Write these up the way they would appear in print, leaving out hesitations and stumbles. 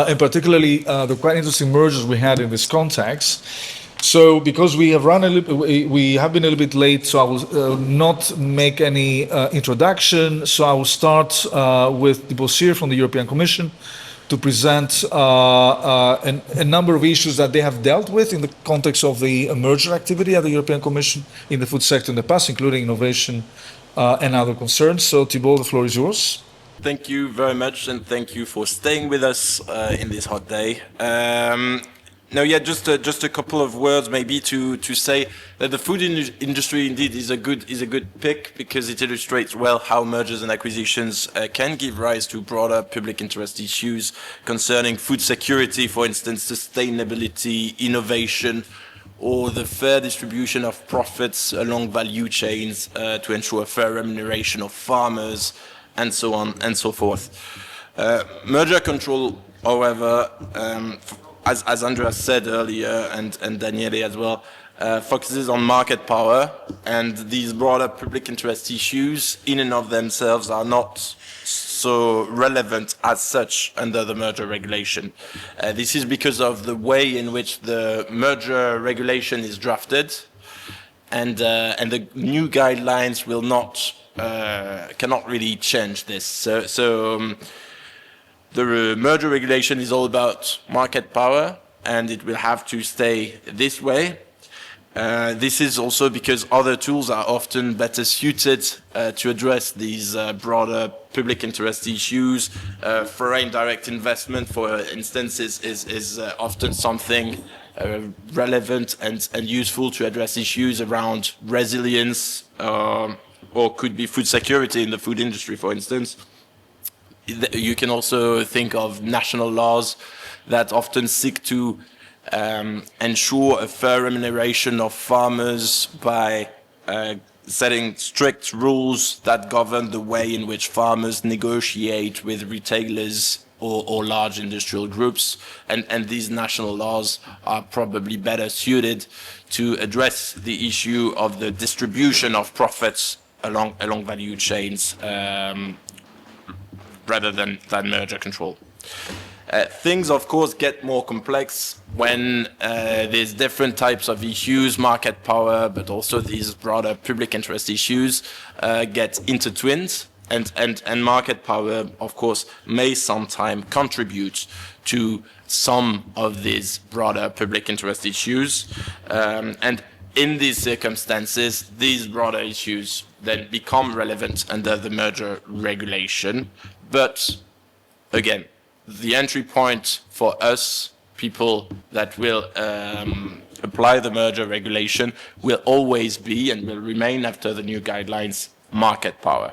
and particularly the quite interesting mergers we had in this context. So, because we have we have been a little bit late, so I will not make any introduction. So I will start with the Bossier from the European Commission to present a number of issues that they have dealt with in the context of the merger activity at the European Commission in the food sector in the past, including innovation and other concerns. So, Thibault, the floor is yours. Thank you very much, and thank you for staying with us in this hot day. Just a couple of words maybe to say that the food industry indeed is a good pick, because it illustrates well how mergers and acquisitions can give rise to broader public interest issues concerning food security, for instance, sustainability, innovation, or the fair distribution of profits along value chains to ensure fair remuneration of farmers, and so on and so forth. Merger control, however, as Andreas said earlier, and Daniele as well, focuses on market power, and these broader public interest issues in and of themselves are not so relevant as such under the merger regulation. This is because of the way in which the merger regulation is drafted, and the new guidelines will not cannot really change this. The merger regulation is all about market power, and it will have to stay this way. This is also because other tools are often better suited to address these broader public interest issues. Foreign direct investment, for instance, is often something relevant and useful to address issues around resilience, or could be food security in the food industry, for instance. You can also think of national laws that often seek to ensure a fair remuneration of farmers by setting strict rules that govern the way in which farmers negotiate with retailers or large industrial groups. And these national laws are probably better suited to address the issue of the distribution of profits along value chains, rather than merger control. Things, of course, get more complex when there's different types of issues, market power, but also these broader public interest issues get intertwined, and market power, of course, may sometimes contribute to some of these broader public interest issues. And in these circumstances, these broader issues then become relevant under the merger regulation. But again, the entry point for us, people that will apply the merger regulation, will always be and will remain after the new guidelines market power.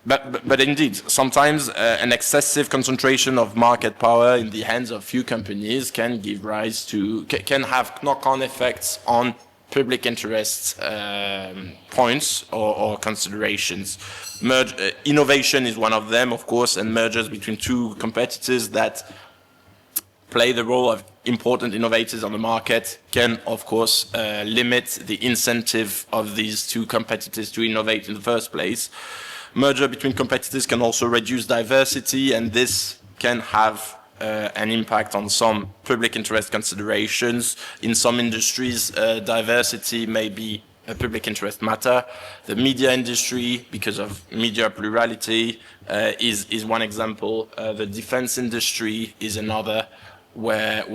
But indeed, sometimes an excessive concentration of market power in the hands of few companies can give rise to, can have knock-on effects on public interest points or considerations. Innovation is one of them, of course, and mergers between two competitors that play the role of important innovators on the market can, of course, limit the incentive of these two competitors to innovate in the first place. Merger between competitors can also reduce diversity, and this can have an impact on some public interest considerations. In some industries, diversity may be a public interest matter. The media industry, because of media plurality, is one example. The defense industry is another, where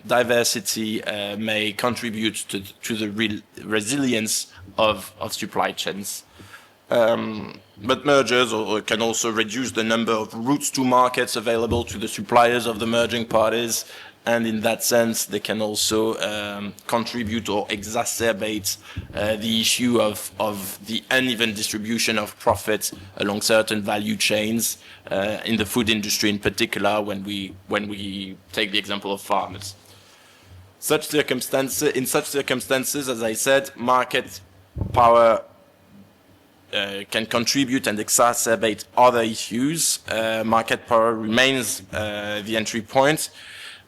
diversity may contribute to the resilience of supply chains. But mergers can also reduce the number of routes to markets available to the suppliers of the merging parties, and in that sense they can also contribute or exacerbate the issue of the uneven distribution of profits along certain value chains, in the food industry in particular, when we take the example of farmers. In such circumstances, as I said, market power can contribute and exacerbate other issues. Market power remains the entry point,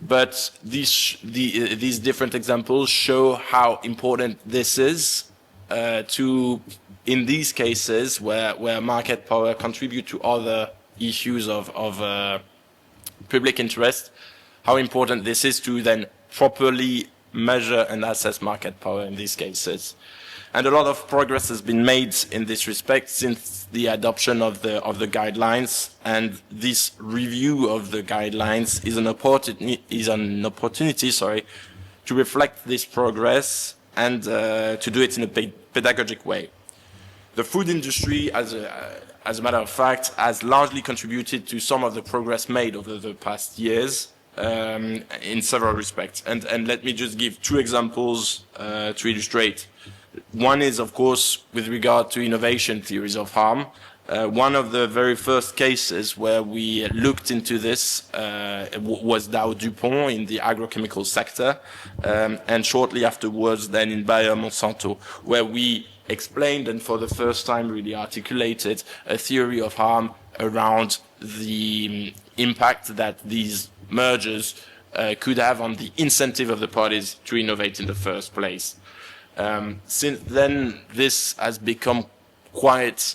but these different examples show how important this is in these cases where market power contribute to other issues of public interest, how important this is to then properly measure and assess market power in these cases. And a lot of progress has been made in this respect since the adoption of the guidelines, and this review of the guidelines is an opportunity, to reflect this progress and to do it in a pedagogic way. The food industry, as a matter of fact, has largely contributed to some of the progress made over the past years in several respects. And let me just give two examples to illustrate. One is, of course, with regard to innovation theories of harm. One of the very first cases where we looked into this was Dow DuPont in the agrochemical sector, and shortly afterwards then in Bayer Monsanto, where we explained and for the first time really articulated a theory of harm around the impact that these mergers could have on the incentive of the parties to innovate in the first place. Since then, this has become quite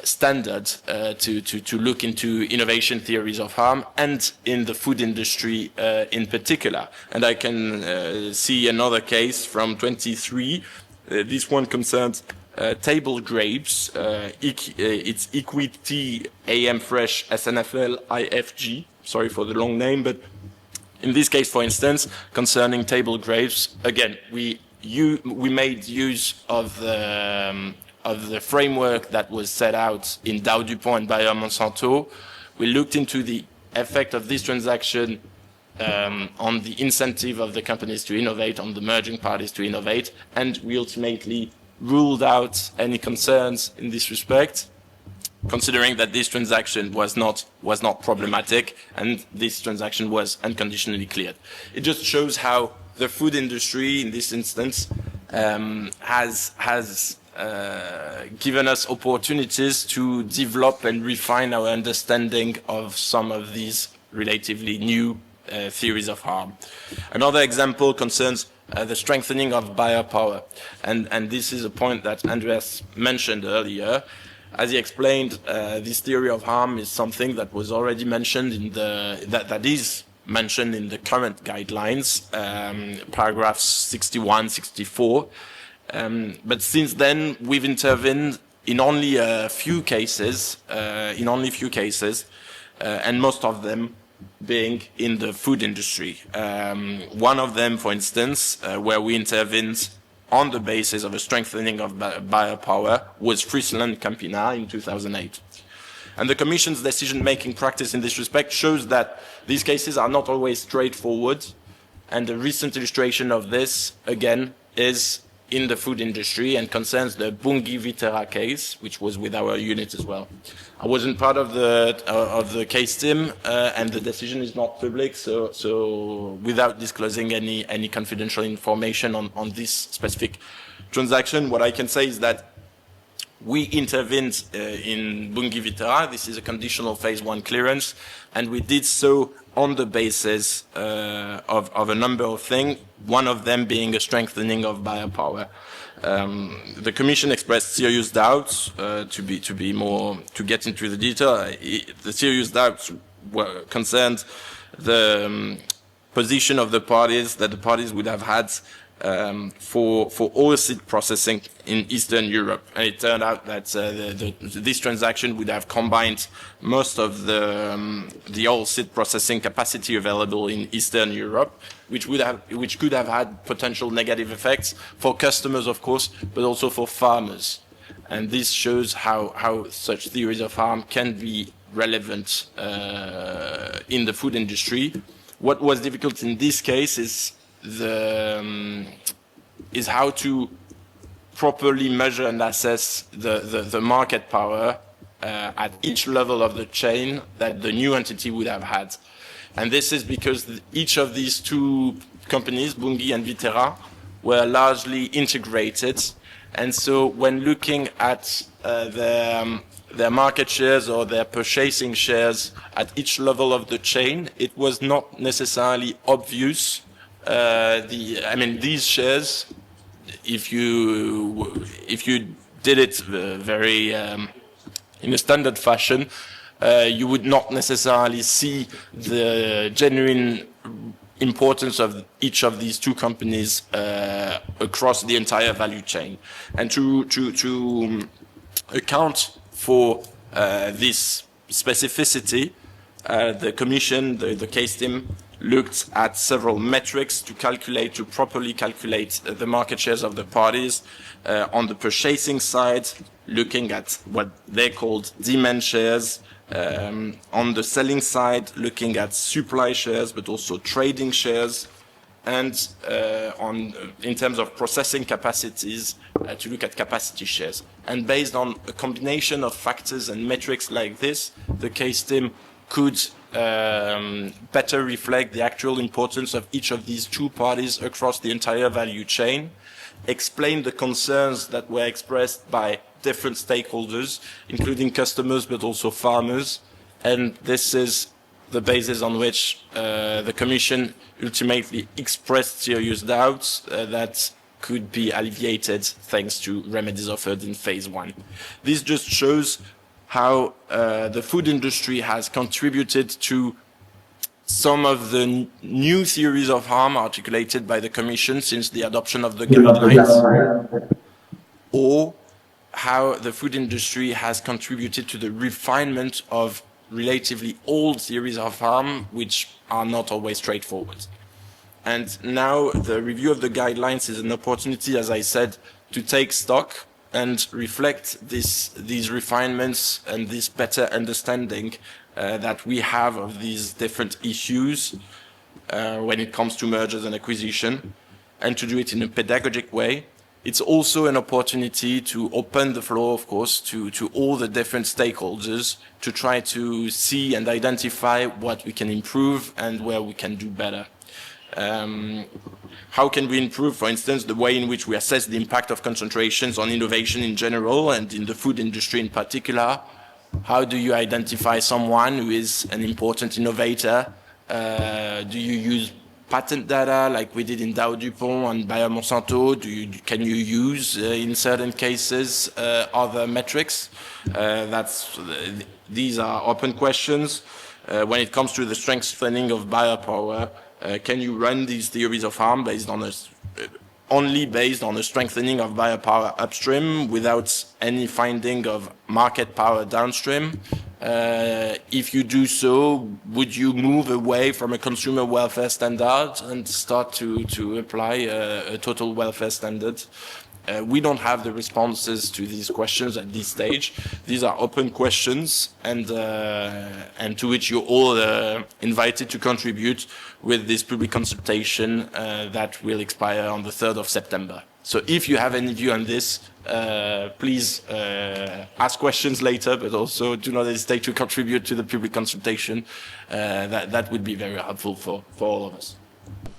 standard to look into innovation theories of harm, and in the food industry in particular. And I can see another case from 23. This one concerns table grapes. It's Equity AM Fresh SNFL IFG. Sorry for the long name, but in this case, for instance, concerning table grapes, again, we made use of the framework that was set out in Dow DuPont and Bayer Monsanto. We looked into the effect of this transaction on the incentive of the companies to innovate, on the merging parties to innovate, and we ultimately ruled out any concerns in this respect, considering that this transaction was not problematic and this transaction was unconditionally cleared. It just shows how the food industry, in this instance, has given us opportunities to develop and refine our understanding of some of these relatively new theories of harm. Another example concerns the strengthening of buyer power, and this is a point that Andreas mentioned earlier. As he explained, this theory of harm is something that was already mentioned in that is mentioned in the current guidelines, paragraphs 61, 64. But since then, we've intervened in only a few cases, and most of them being in the food industry. One of them, for instance, where we intervened on the basis of a strengthening of buyer power, was Friesland-Campina in 2008. And the Commission's decision-making practice in this respect shows that these cases are not always straightforward, and a recent illustration of this, again, is in the food industry and concerns the Bungi Viterra case, which was with our unit as well. I wasn't part of the case team, and the decision is not public, so without disclosing any confidential information on this specific transaction, what I can say is that we intervened in Bungi Viterra. This is a conditional phase 1 clearance, and we did so on the basis of a number of things, one of them being a strengthening of buyer power. The Commission expressed serious doubts, to get into the detail. The serious doubts were concerned the position of the parties, that the parties would have had for oilseed processing in Eastern Europe. And it turned out that this transaction would have combined most of the oilseed processing capacity available in Eastern Europe, which could have had potential negative effects for customers, of course, but also for farmers. And this shows how such theories of harm can be relevant in the food industry. What was difficult in this case is how to properly measure and assess the market power at each level of the chain that the new entity would have had. And this is because each of these two companies, Bungi and Viterra, were largely integrated. And so when looking at their market shares or their purchasing shares at each level of the chain, it was not necessarily obvious. These shares, if you did it very in a standard fashion, you would not necessarily see the genuine importance of each of these two companies across the entire value chain. And to account for this specificity, the Commission, the case team, looked at several metrics to properly calculate the market shares of the parties. On the purchasing side, looking at what they called demand shares. On the selling side, looking at supply shares, but also trading shares. And in terms of processing capacities, to look at capacity shares. And based on a combination of factors and metrics like this, the case team could better reflect the actual importance of each of these two parties across the entire value chain, explain the concerns that were expressed by different stakeholders, including customers, but also farmers. And this is the basis on which the Commission ultimately expressed serious doubts that could be alleviated thanks to remedies offered in phase one. This just shows how the food industry has contributed to some of the new theories of harm articulated by the Commission since the adoption of the guidelines, or how the food industry has contributed to the refinement of relatively old theories of harm, which are not always straightforward. And now the review of the guidelines is an opportunity, as I said, to take stock and reflect these refinements and this better understanding that we have of these different issues when it comes to mergers and acquisition, and to do it in a pedagogic way. It's also an opportunity to open the floor, of course, to all the different stakeholders to try to see and identify what we can improve and where we can do better. How can we improve, for instance, the way in which we assess the impact of concentrations on innovation in general and in the food industry in particular? How do you identify someone who is an important innovator? Do you use patent data like we did in Dow DuPont and Bayer Monsanto? Can you use, in certain cases, other metrics? These are open questions. When it comes to the strengthening of biopower, can you run these theories of harm only based on a strengthening of biopower upstream without any finding of market power downstream? If you do so, would you move away from a consumer welfare standard and start to apply a total welfare standard? We don't have the responses to these questions at this stage. These are open questions, and to which you're all invited to contribute with this public consultation that will expire on the 3rd of September. So if you have any view on this, please ask questions later, but also do not hesitate to contribute to the public consultation. That would be very helpful for all of us.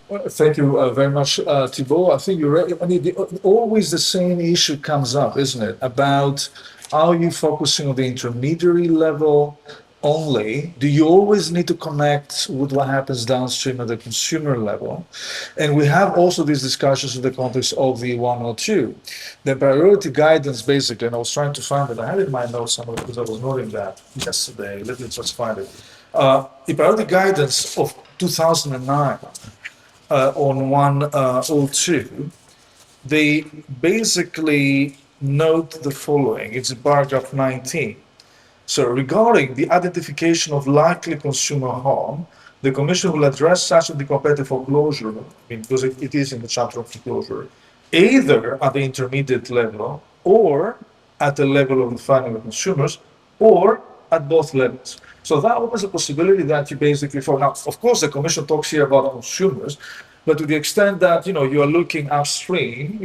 Well, thank you very much, Thibault. I think you're right. I mean, always the same issue comes up, isn't it? About are you focusing on the intermediary level only? Do you always need to connect with what happens downstream at the consumer level? And we have also these discussions in the context of the 102. The priority guidance, basically, and I was trying to find it. I had it in my notes somewhere because I was noting that yesterday. Let me just find it. The priority guidance of 2009 on 102, they basically note the following. It's in paragraph 19. So regarding the identification of likely consumer harm, the Commission will address such anti-competitive foreclosure, because it is in the chapter of foreclosure, either at the intermediate level or at the level of the final consumers, or at both levels. So that opens a possibility that you basically, now, of course, the Commission talks here about consumers, but to the extent that, you are looking upstream,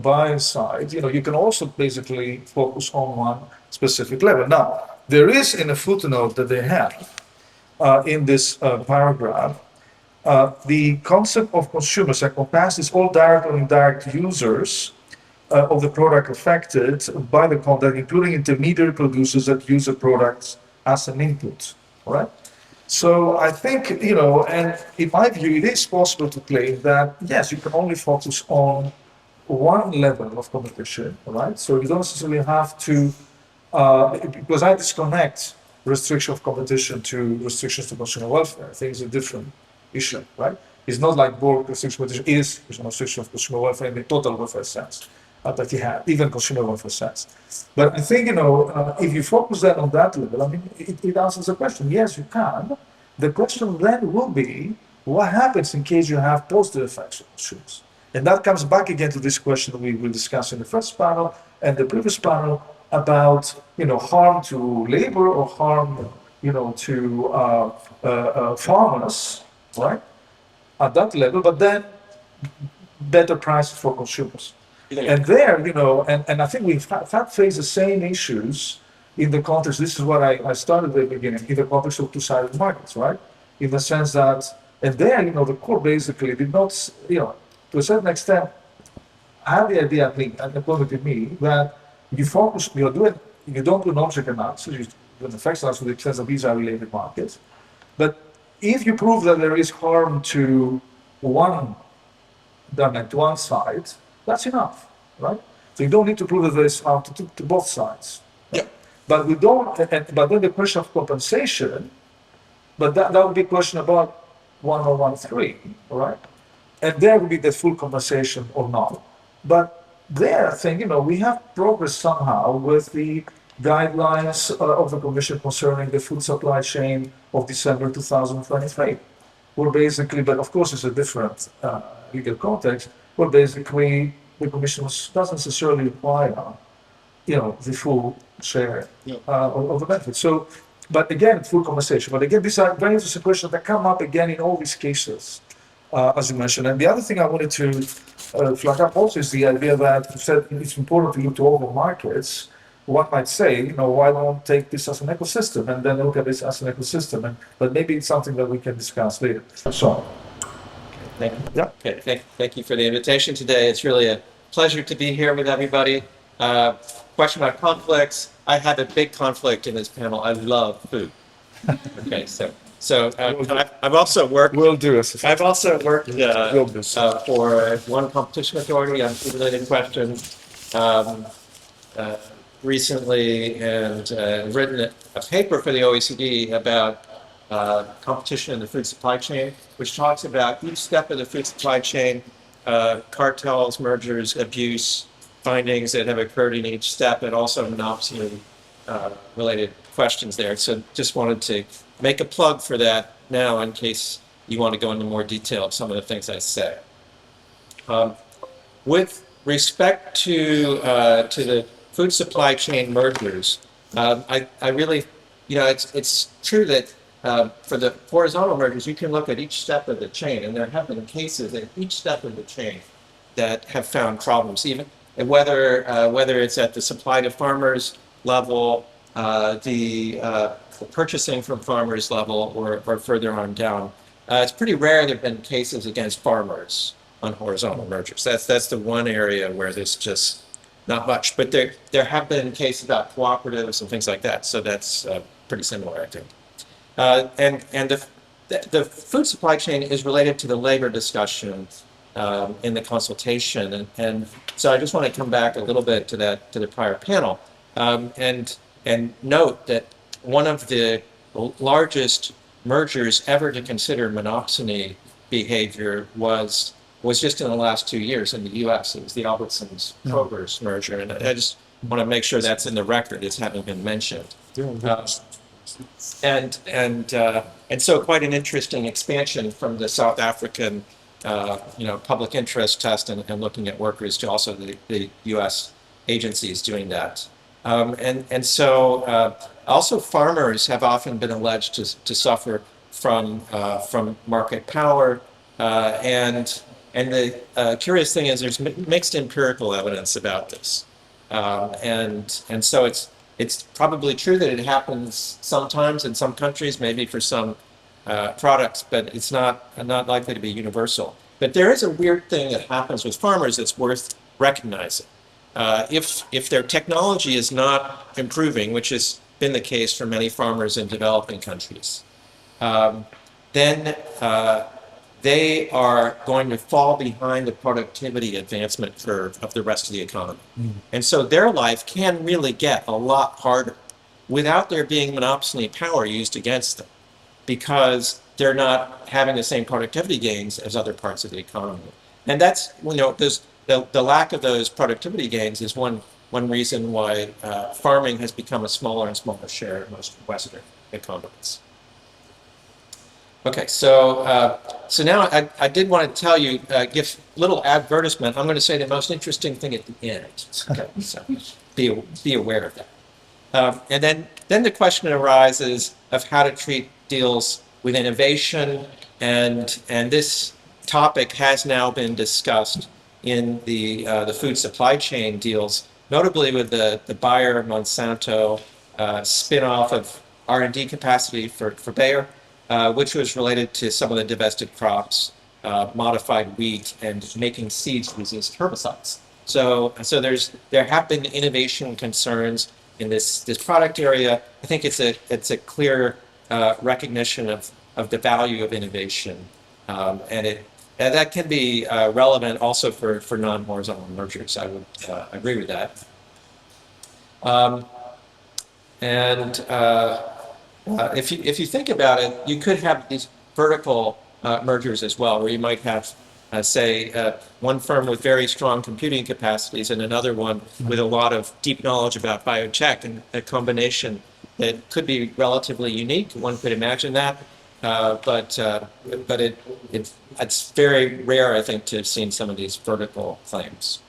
buy side, you can also basically focus on one specific level. Now, there is in a footnote that they have in this paragraph, the concept of consumers encompasses all direct or indirect users of the product affected by the conduct, including intermediary producers that use the products as an input, all right? So I think, and in my view, it is possible to claim that, yes, you can only focus on one level of competition, all right? So you don't necessarily have to, because I disconnect restriction of competition to restrictions to consumer welfare. I think it's a different issue, right? It's not like bulk restriction of competition is a restriction of consumer welfare in the total welfare sense that you have, even consumer welfare sense. But I think, if you focus that on that level, I mean, it answers the question. Yes, you can. The question then will be, what happens in case you have positive effects on consumers? And that comes back again to this question that we will discuss in the first panel and the previous panel about, harm to labor or harm, to farmers, right? At that level, but then better prices for consumers. And there, and I think we've faced the same issues in the context. This is what I started at the beginning, in the context of two-sided markets, right? In the sense that, and there, the court basically did not, to a certain extent, have the idea, I think, and appointed me, that you focus, you don't do an object analysis, you do an effects analysis to the extent that these are related markets. But if you prove that there is harm to one side, that's enough, right? So you don't need to prove that there is harm to both sides. Yeah. But we don't, but then the question of compensation, but that would be a question about 101(3), right? And there would be the full compensation or not. But there, I think, we have progressed somehow with the guidelines of the Commission concerning the food supply chain of December 2023. Where basically, but of course it's a different legal context, where basically the Commission doesn't necessarily require, the full share of the benefits. So, but again, full compensation. But again, these are very interesting questions that come up again in all these cases, as you mentioned. And the other thing I wanted to flag up also is the idea that you said it's important to look to all the markets. One might say, why don't take this as an ecosystem and then look at this as an ecosystem? But maybe it's something that we can discuss later. So, Thank you. yeah. Okay, thank you for the invitation today. It's really a pleasure to be here with everybody. Question about conflicts. I have a big conflict in this panel. I love food. Okay, so I've also worked. We'll do it. I've also worked We'll do so. for one competition authority on food-related questions recently, and written a paper for the OECD about competition in the food supply chain, which talks about each step of the food supply chain, cartels, mergers, abuse, findings that have occurred in each step, and also monopsony related questions there. So just wanted to make a plug for that now in case you want to go into more detail of some of the things I say. With respect to the food supply chain mergers, I really, it's true that for the horizontal mergers, you can look at each step of the chain, and there have been cases at each step of the chain that have found problems, even whether it's at the supply to farmers level, the purchasing from farmers level, or further on down. It's pretty rare there have been cases against farmers on horizontal mergers. That's the one area where there's just not much, but there have been cases about cooperatives and things like that. So that's pretty similar, I think. And the food supply chain is related to the labor discussion in the consultation, and so I just want to come back a little bit to the prior panel, and note that one of the largest mergers ever to consider monopsony behavior was just in the last 2 years in the U.S. It was the Albertsons Kroger's merger, and I just want to make sure that's in the record. It's having been mentioned. And so quite an interesting expansion from the South African public interest test and looking at workers to also the U.S. agencies doing that. And so also farmers have often been alleged to suffer from market power, and the curious thing is there's mixed empirical evidence about this, and so it's probably true that it happens sometimes in some countries, maybe for some products, but it's not likely to be universal. But there is a weird thing that happens with farmers that's worth recognizing. If their technology is not improving, which has been the case for many farmers in developing countries, then they are going to fall behind the productivity advancement curve of the rest of the economy. And so their life can really get a lot harder without there being monopoly power used against them, because they're not having the same productivity gains as other parts of the economy. And that's, the lack of those productivity gains is one reason why farming has become a smaller and smaller share of most Western economies. Okay, so now I did want to tell you, give a little advertisement. I'm going to say the most interesting thing at the end. Okay, so be aware of that. And then the question arises of how to treat deals with innovation, and this topic has now been discussed in the food supply chain deals, notably with the Bayer Monsanto spin-off of R&D capacity for Bayer, which was related to some of the divested crops, modified wheat, and making seeds resist herbicides. So there have been innovation concerns in this product area. I think it's a clear recognition of the value of innovation, and that can be relevant also for non-horizontal mergers. I would agree with that. If you think about it, you could have these vertical mergers as well, where you might have, say, one firm with very strong computing capacities and another one with a lot of deep knowledge about biotech, and a combination that could be relatively unique. One could imagine that, but it's very rare, I think, to have seen some of these vertical claims.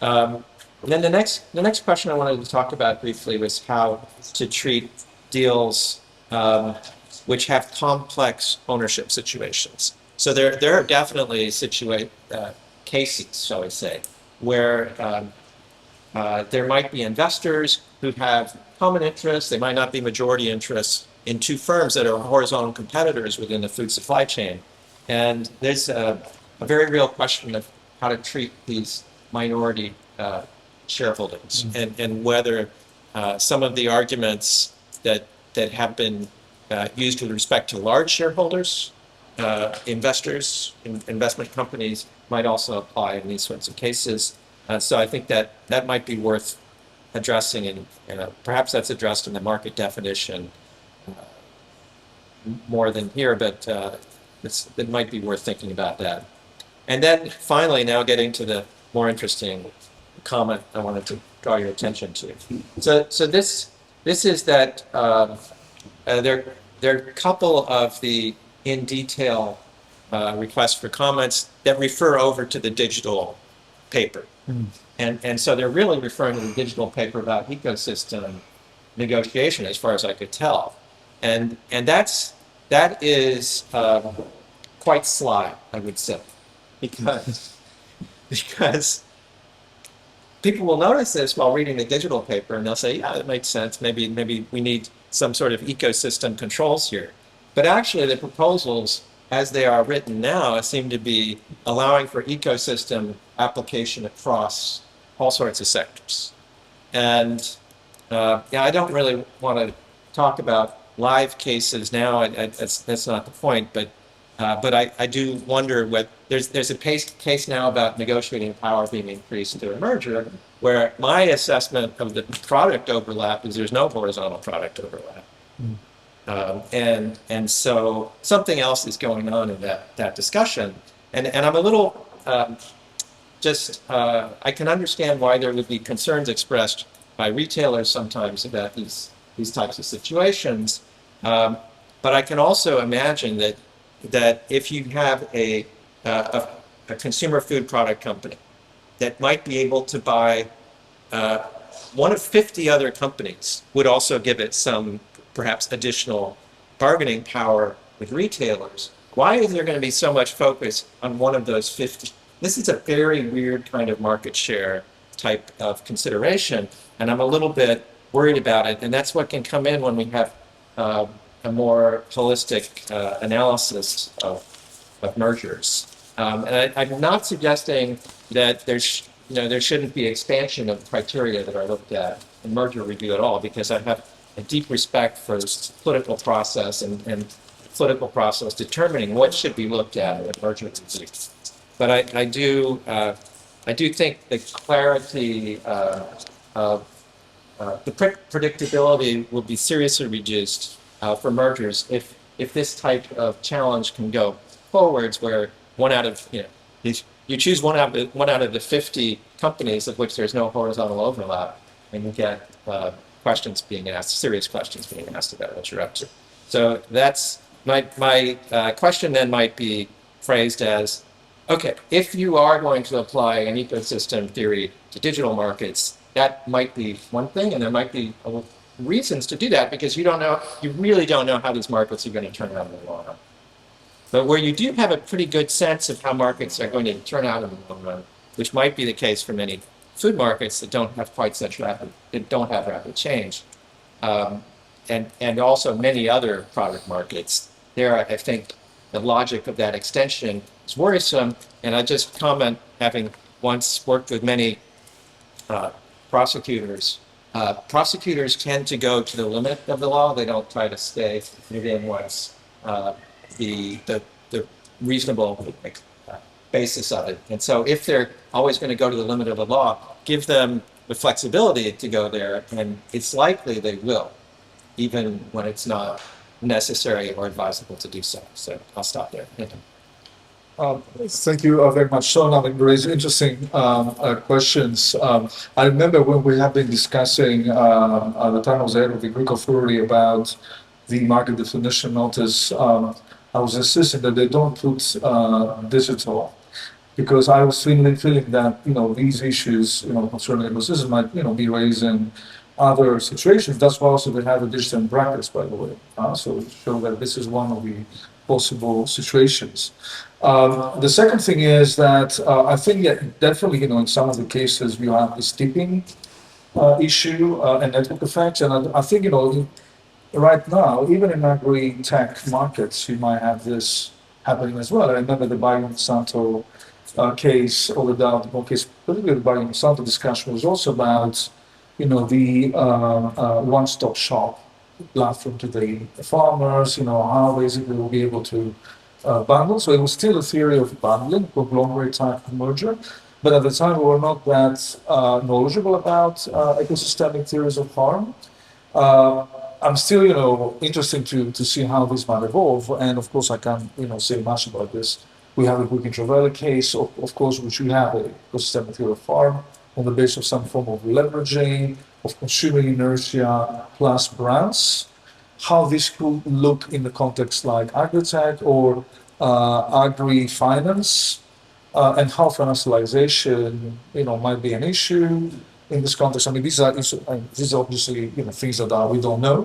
And then the next question I wanted to talk about briefly was how to treat deals which have complex ownership situations. So there are definitely cases, shall we say, where there might be investors who have common interests. They might not be majority interests in two firms that are horizontal competitors within the food supply chain. And there's a very real question of how to treat these minority shareholdings, and whether some of the arguments that have been used with respect to large shareholders, investors, investment companies, might also apply in these sorts of cases. So I think that might be worth addressing, and perhaps that's addressed in the market definition more than here, but it might be worth thinking about that. And then finally, now getting to the more interesting comment I wanted to draw your attention to. So this is that there are a couple of the in detail requests for comments that refer over to the digital paper. And so they're really referring to the digital paper about ecosystem negotiation, as far as I could tell. And that is quite sly, I would say, because people will notice this while reading the digital paper, and they'll say, yeah, that makes sense. Maybe we need some sort of ecosystem controls here. But actually, the proposals, as they are written now, seem to be allowing for ecosystem application across all sorts of sectors. And I don't really want to talk about live cases now. That's not the point. But I do wonder what there's a case now about negotiating power being increased through a merger, where my assessment of the product overlap is there's no horizontal product overlap. And so something else is going on in that discussion. And I'm a little I can understand why there would be concerns expressed by retailers sometimes about these types of situations. But I can also imagine that if you have a consumer food product company that might be able to buy one of 50 other companies, would also give it some perhaps additional bargaining power with retailers. Why is there going to be so much focus on one of those 50? This is a very weird kind of market share type of consideration, and I'm a little bit worried about it. And that's what can come in when we have a more holistic analysis of mergers. And I'm not suggesting that there shouldn't be expansion of the criteria that are looked at in merger review at all, because I have a deep respect for political process and political process determining what should be looked at in merger review. But I do think the clarity of predictability will be seriously reduced for mergers if this type of challenge can go forwards, where one out of you choose one out of the 50 companies of which there's no horizontal overlap, and you get questions being asked, serious questions being asked about what you're up to. So that's my question then might be phrased as, okay, if you are going to apply an ecosystem theory to digital markets, that might be one thing, and there might be reasons to do that because you really don't know how these markets are going to turn out in the long run. But where you do have a pretty good sense of how markets are going to turn out in the long run, which might be the case for many food markets that don't have rapid change, and also many other product markets, there I think the logic of that extension is worrisome. And I just comment, having once worked with many prosecutors. Prosecutors tend to go to the limit of the law. They don't try to stay within what's the reasonable basis of it. And so if they're always going to go to the limit of the law, give them the flexibility to go there, and it's likely they will, even when it's not necessary or advisable to do so. So I'll stop there. Thank you very much, Sean. I mean, raised interesting questions. I remember when we have been discussing at the time I was head of the Greek authority about the market definition notice. I was insisting that they don't put digital, because I was feeling that these issues concerning ecosystem might be raised in other situations. That's why also they have a digital in brackets, by the way. So to show that this is one of the possible situations. The second thing is that I think that definitely in some of the cases you have this tipping issue and network effects, and I think right now even in agri-tech markets you might have this happening as well. I remember the Bayer Monsanto case, or the case, particularly the Bayer Monsanto discussion was also about the one-stop shop platform to the farmers, how basically we'll be able to bundle. So it was still a theory of bundling, conglomerate type of merger. But at the time, we were not that knowledgeable about ecosystemic theories of harm. I'm still, interested to see how this might evolve. And of course, I can't, say much about this. We have a Greek Intravelli case, of course, which we have a ecosystemic theory of harm on the basis of some form of leveraging, of consumer inertia plus brands. How this could look in the context like agri-tech or agri-finance, and how financialization, might be an issue in this context. I mean, these are obviously, things that we don't know.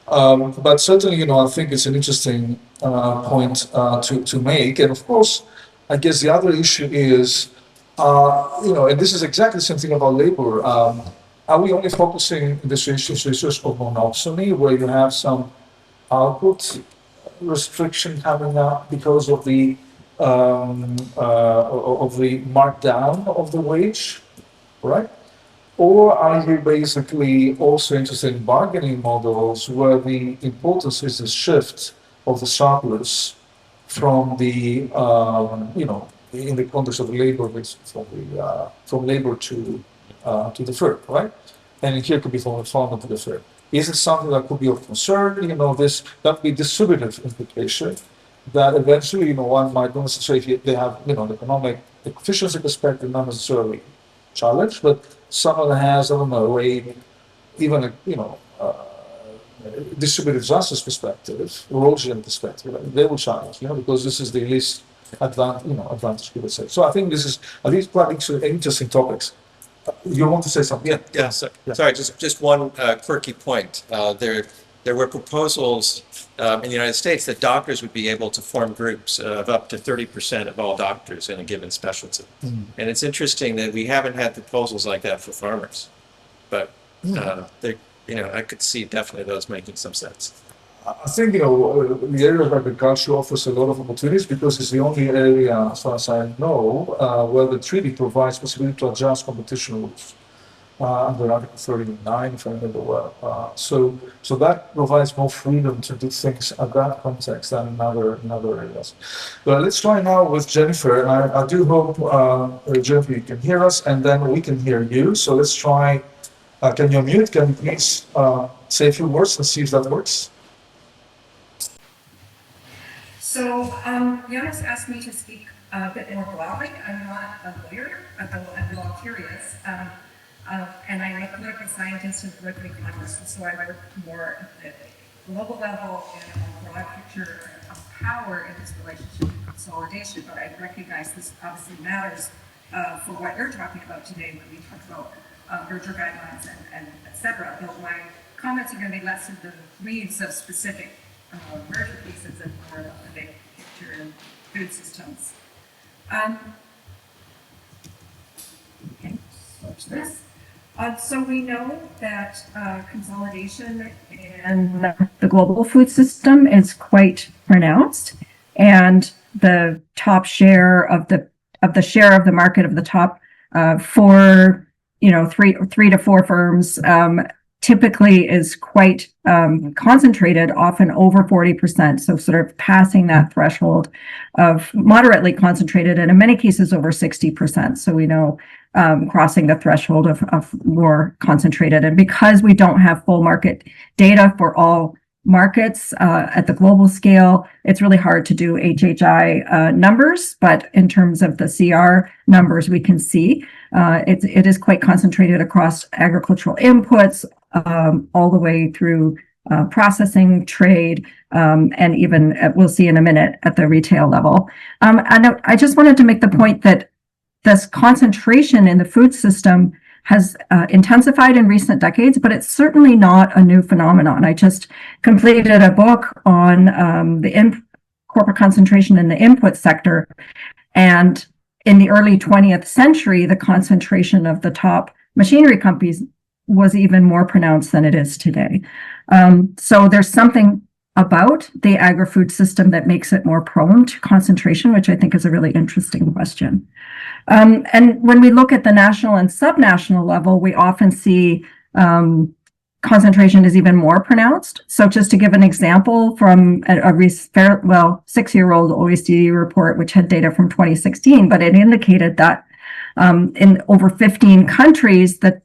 But certainly, I think it's an interesting point to make. And of course, I guess the other issue is, and this is exactly the same thing about labor. Are we only focusing in this issue of monopsony, where you have some output restriction coming up because of the markdown of the wage, right? Or are you basically also interested in bargaining models where the importance is the shift of the surplus from the in the context of labor, from labor to the firm, right? And here could be from the farmer to the firm. Is it something that could be of concern? That would be distributive implication that eventually, one might not necessarily, they have, an economic efficiency perspective, not necessarily challenge, but someone that has, even a distributive justice perspective, erosion perspective, they will challenge, because this is the least advantage, people say. So I think these quite interesting topics. You want to say something? Yeah. Sorry, just one quirky point. There were proposals in the United States that doctors would be able to form groups of up to 30% of all doctors in a given specialty. And it's interesting that we haven't had proposals like that for farmers, but I could see definitely those making some sense. I think, the area of agriculture offers a lot of opportunities because it's the only area, as far as I know, where the treaty provides possibility to adjust competition rules under Article 39, if I remember well. So that provides more freedom to do things at that context than in other areas. But let's try now with Jennifer. And I do hope, Jennifer, you can hear us, and then we can hear you. So let's try Can you unmute? Can you please say a few words and see if that works? So, Jonas asked me to speak a bit more broadly. I'm not a lawyer, although I'm law curious, and I'm a political scientist and political economist, so I work more at the global level and a broad picture of power in this relationship to consolidation. But I recognize this obviously matters for what you're talking about today when we talk about merger guidelines and et cetera. Though my comments are going to be less in the weeds of specific merger cases and more of the big picture in food systems. Okay, switch this. So we know that consolidation in the global food system is quite pronounced, and the top share of the share of the market of the top four, three to four firms typically is quite concentrated, often over 40%. So sort of passing that threshold of moderately concentrated, and in many cases over 60%. So we know crossing the threshold of more concentrated. And because we don't have full market data for all markets at the global scale, it's really hard to do HHI numbers, but in terms of the CR numbers, we can see it is quite concentrated across agricultural inputs, all the way through processing, trade, and even we'll see in a minute at the retail level. I just wanted to make the point that this concentration in the food system has intensified in recent decades, but it's certainly not a new phenomenon. I just completed a book on the corporate concentration in the input sector, and in the early 20th century, the concentration of the top machinery companies was even more pronounced than it is today. So there's something about the agri-food system that makes it more prone to concentration, which I think is a really interesting question. And when we look at the national and subnational level, we often see concentration is even more pronounced. So just to give an example from a 6-year-old OECD report, which had data from 2016, but it indicated that in over 15 countries, that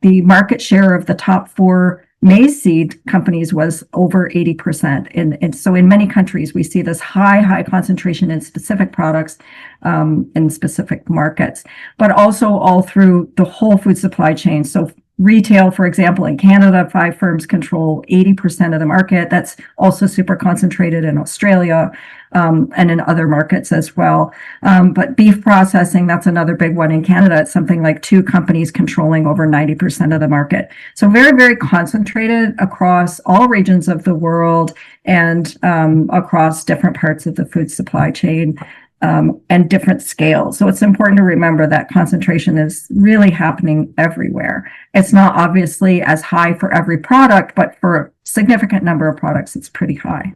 the market share of the top four maize seed companies was over 80%. And so in many countries, we see this high concentration in specific products in specific markets, but also all through the whole food supply chain. So retail, for example, in Canada, 5 firms control 80% of the market. That's also super concentrated in Australia and in other markets as well. But beef processing, that's another big one in Canada. It's something like 2 companies controlling over 90% of the market. So very, very concentrated across all regions of the world and across different parts of the food supply chain. And different scales. So it's important to remember that concentration is really happening everywhere. It's not obviously as high for every product, but for a significant number of products, it's pretty high.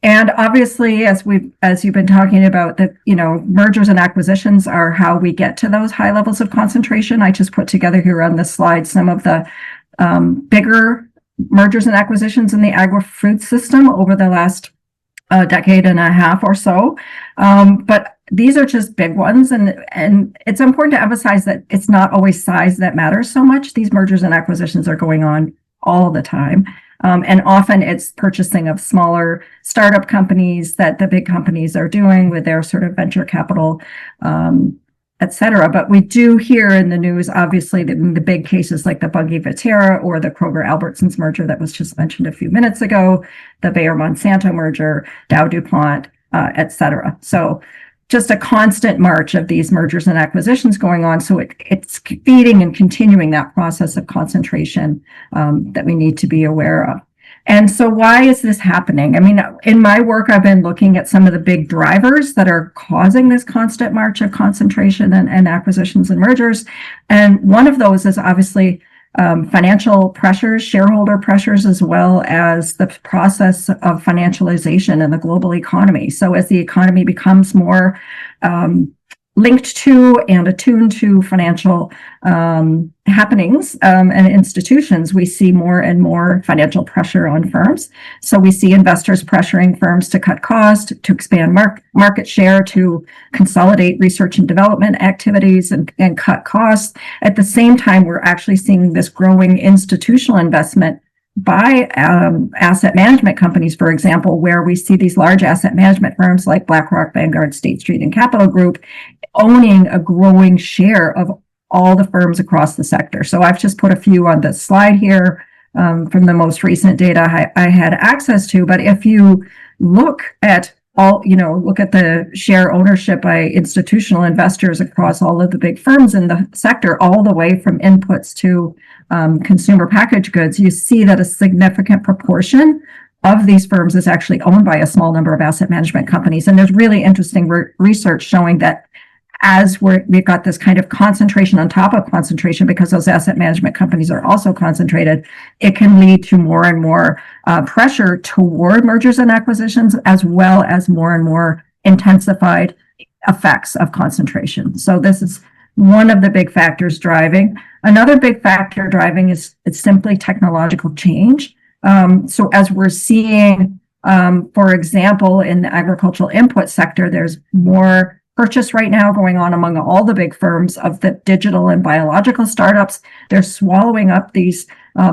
And obviously, as you've been talking about, that mergers and acquisitions are how we get to those high levels of concentration. I just put together here on this slide some of the bigger mergers and acquisitions in the agri-food system over the last decade and a half or so. But these are just big ones. And it's important to emphasize that it's not always size that matters so much. These mergers and acquisitions are going on all the time. And often it's purchasing of smaller startup companies that the big companies are doing with their sort of venture capital, et cetera. But we do hear in the news, obviously, the big cases like the Bunge Viterra or the Kroger Albertsons merger that was just mentioned a few minutes ago, the Bayer Monsanto merger, Dow DuPont, et cetera. So just a constant march of these mergers and acquisitions going on. So it's feeding and continuing that process of concentration that we need to be aware of. And so why is this happening? I mean, in my work, I've been looking at some of the big drivers that are causing this constant march of concentration and acquisitions and mergers. And one of those is obviously financial pressures, shareholder pressures, as well as the process of financialization in the global economy. So as the economy becomes more linked to and attuned to financial happenings and institutions, we see more and more financial pressure on firms. So we see investors pressuring firms to cut costs, to expand market share, to consolidate research and development activities and cut costs. At the same time, we're actually seeing this growing institutional investment by asset management companies, for example, where we see these large asset management firms like BlackRock, Vanguard, State Street, and Capital Group owning a growing share of all the firms across the sector. So I've just put a few on this slide here from the most recent data I had access to. But if you look at look at the share ownership by institutional investors across all of the big firms in the sector, all the way from inputs to consumer packaged goods, you see that a significant proportion of these firms is actually owned by a small number of asset management companies. And there's really interesting research showing that as we've got this kind of concentration on top of concentration, because those asset management companies are also concentrated, it can lead to more and more pressure toward mergers and acquisitions, as well as more intensified effects of concentration. So this is one of the big factors driving. Another big factor driving is it's simply technological change. So as we're seeing, for example, in the agricultural input sector, there's more purchase right now going on among all the big firms of the digital and biological startups. They're swallowing up these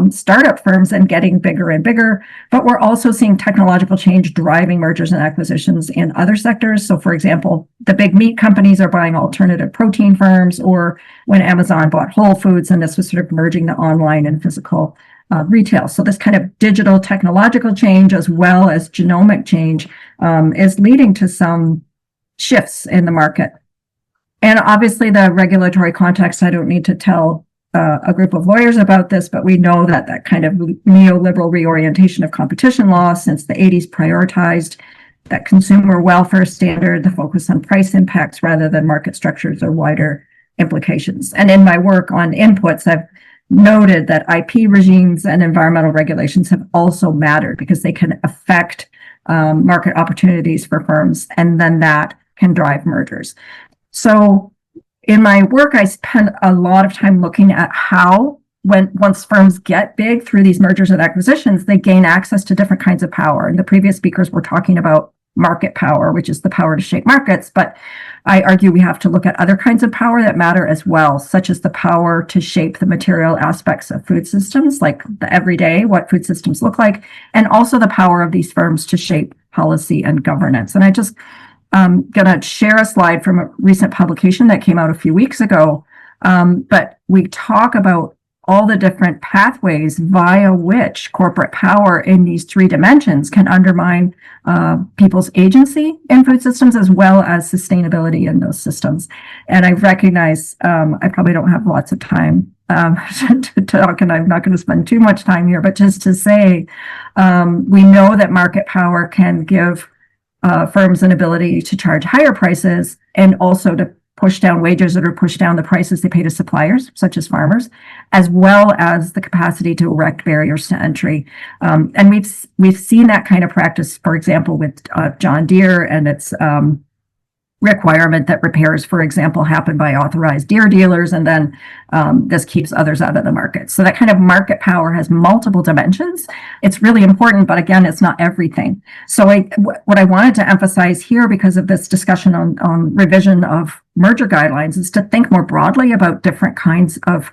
startup firms and getting bigger and bigger. But we're also seeing technological change driving mergers and acquisitions in other sectors. So, for example, the big meat companies are buying alternative protein firms, or when Amazon bought Whole Foods, and this was sort of merging the online and physical retail. So this kind of digital technological change, as well as genomic change, is leading to some shifts in the market. And obviously the regulatory context, I don't need to tell a group of lawyers about this, but we know that that kind of neoliberal reorientation of competition law since the 80s prioritized that consumer welfare standard, the focus on price impacts rather than market structures or wider implications. And in my work on inputs, I've noted that IP regimes and environmental regulations have also mattered because they can affect market opportunities for firms, and then that can drive mergers. So in my work, I spend a lot of time looking at how, once firms get big through these mergers and acquisitions, they gain access to different kinds of power. And the previous speakers were talking about market power, which is the power to shape markets. But I argue we have to look at other kinds of power that matter as well, such as the power to shape the material aspects of food systems, like the everyday, what food systems look like, and also the power of these firms to shape policy and governance. And I just going to share a slide from a recent publication that came out a few weeks ago. But we talk about all the different pathways via which corporate power in these three dimensions can undermine people's agency in food systems, as well as sustainability in those systems. And I recognize I probably don't have lots of time to talk, and I'm not going to spend too much time here, but just to say, we know that market power can give firms an ability to charge higher prices and also to push down wages that are pushed down the prices they pay to suppliers, such as farmers, as well as the capacity to erect barriers to entry. And we've seen that kind of practice, for example, with John Deere and its requirement that repairs, for example, happen by authorized Deere dealers, and then this keeps others out of the market. So that kind of market power has multiple dimensions. It's really important, but again, it's not everything. So what I wanted to emphasize here, because of this discussion on revision of merger guidelines, is to think more broadly about different kinds of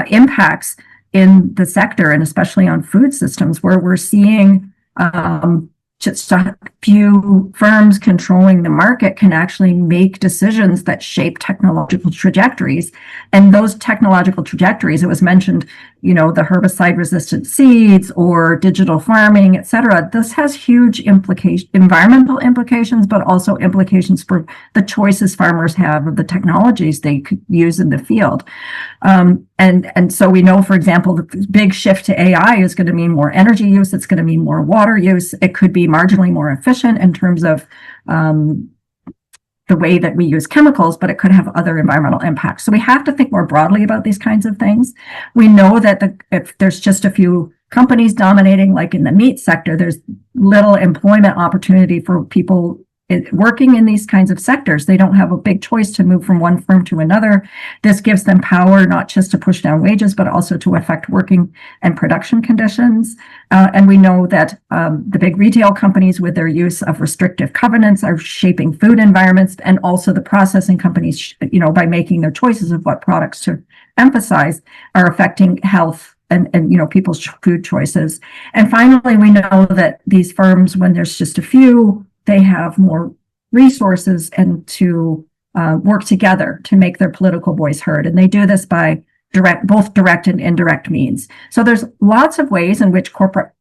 impacts in the sector, and especially on food systems, where we're seeing just a few firms controlling the market can actually make decisions that shape technological trajectories. And those technological trajectories, it was mentioned, the herbicide resistant seeds or digital farming, et cetera. This has huge environmental implications, but also implications for the choices farmers have of the technologies they could use in the field. And so we know, for example, the big shift to AI is going to mean more energy use. It's going to mean more water use. It could be marginally more efficient in terms of the way that we use chemicals, but it could have other environmental impacts. So we have to think more broadly about these kinds of things. We know that if there's just a few companies dominating, like in the meat sector, there's little employment opportunity for people working in these kinds of sectors, they don't have a big choice to move from one firm to another. This gives them power not just to push down wages, but also to affect working and production conditions. And we know that the big retail companies, with their use of restrictive covenants, are shaping food environments, and also the processing companies, by making their choices of what products to emphasize, are affecting health and people's food choices. And finally, we know that these firms, when there's just a few, they have more resources and to work together to make their political voice heard. And they do this by both direct and indirect means. So there's lots of ways in which corporate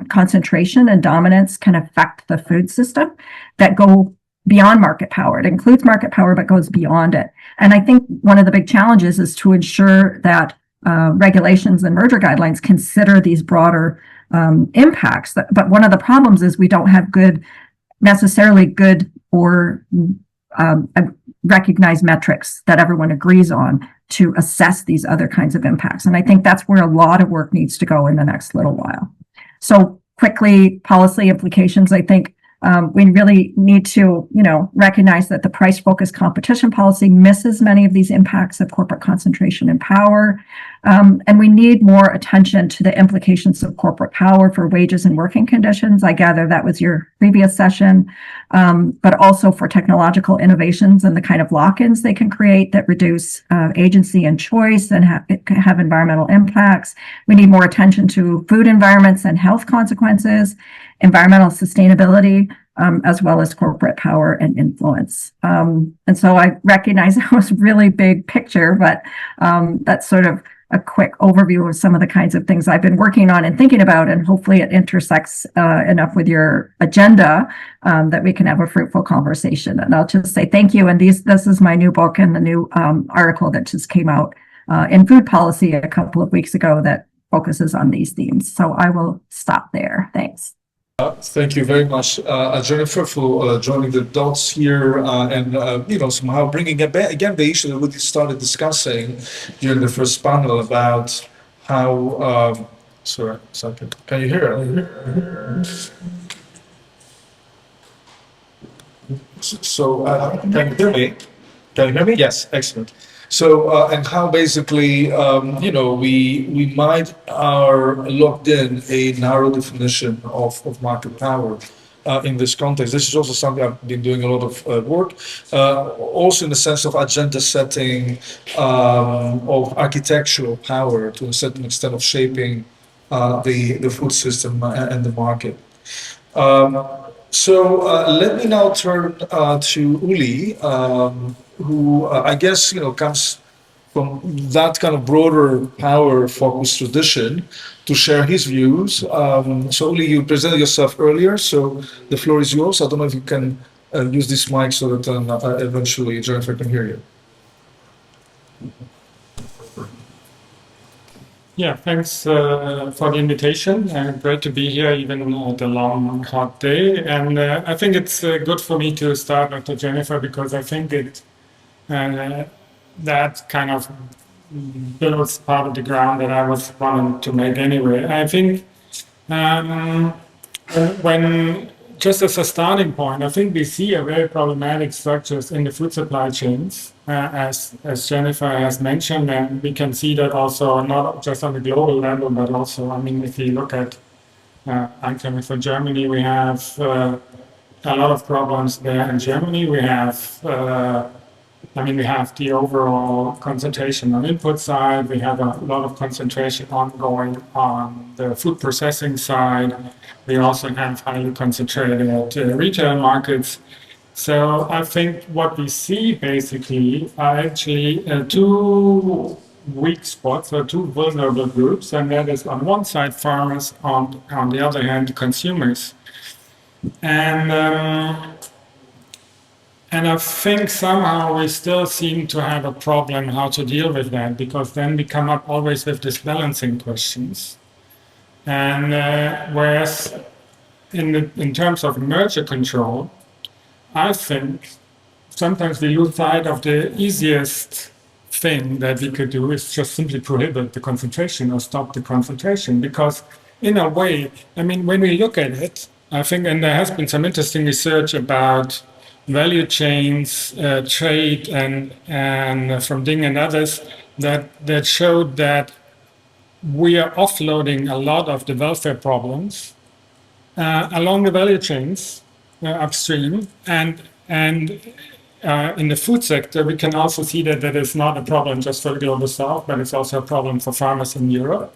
concentration and dominance can affect the food system that go beyond market power. It includes market power, but goes beyond it. And I think one of the big challenges is to ensure that regulations and merger guidelines consider these broader impacts. But one of the problems is we don't have necessarily good or recognized metrics that everyone agrees on to assess these other kinds of impacts. And I think that's where a lot of work needs to go in the next little while. So quickly, policy implications, I think we really need to, recognize that the price-focused competition policy misses many of these impacts of corporate concentration and power. And we need more attention to the implications of corporate power for wages and working conditions. I gather that was your previous session, but also for technological innovations and the kind of lock-ins they can create that reduce agency and choice and have environmental impacts. We need more attention to food environments and health consequences, environmental sustainability, as well as corporate power and influence. And so I recognize it was really big picture, but that's sort of a quick overview of some of the kinds of things I've been working on and thinking about, and hopefully it intersects enough with your agenda that we can have a fruitful conversation. And I'll just say thank you. And this is my new book and the new article that just came out in Food Policy a couple of weeks ago that focuses on these themes. So I will stop there. Thanks. Thank you very much, Jennifer, for joining the dots here and somehow bringing again the issue that we started discussing during the first panel about how. Sorry, a second. Can you hear it? So, can you hear me? Can you hear me? Yes, excellent. So, and how basically, we might are locked in a narrow definition of market power in this context. This is also something I've been doing a lot of work, also in the sense of agenda setting, of architectural power to a certain extent of shaping the food system and the market. So let me now turn to Uli, who I guess comes from that kind of broader power-focused tradition to share his views. So Uli, you presented yourself earlier, so the floor is yours. I don't know if you can use this mic so that eventually Jennifer can hear you. Yeah, thanks for the invitation. Great to be here, even on the long, hot day. And I think it's good for me to start, Dr. Jennifer, because I think that kind of builds part of the ground that I was wanting to make anyway. I think when just as a starting point, I think we see a very problematic structures in the food supply chains, as Jennifer has mentioned, and we can see that also not just on the global level, but also, I mean, if you look at, I'm coming from Germany, we have a lot of problems there. In Germany, we have we have the overall concentration on input side. We have a lot of concentration ongoing on the food processing side. We also have highly concentrated retail markets. So I think what we see basically are actually two weak spots or two vulnerable groups, and that is on one side farmers, on the other hand consumers. And I think somehow we still seem to have a problem how to deal with that, because then we come up always with these balancing questions. And whereas in terms of merger control, I think sometimes we lose sight of the easiest thing that we could do is just simply prohibit the concentration or stop the concentration. Because in a way, I mean, when we look at it, I think, and there has been some interesting research about value chains, trade, and from Ding and others that showed that we are offloading a lot of the welfare problems along the value chains upstream, and in the food sector, we can also see that that is not a problem just for the global south, but it's also a problem for farmers in Europe.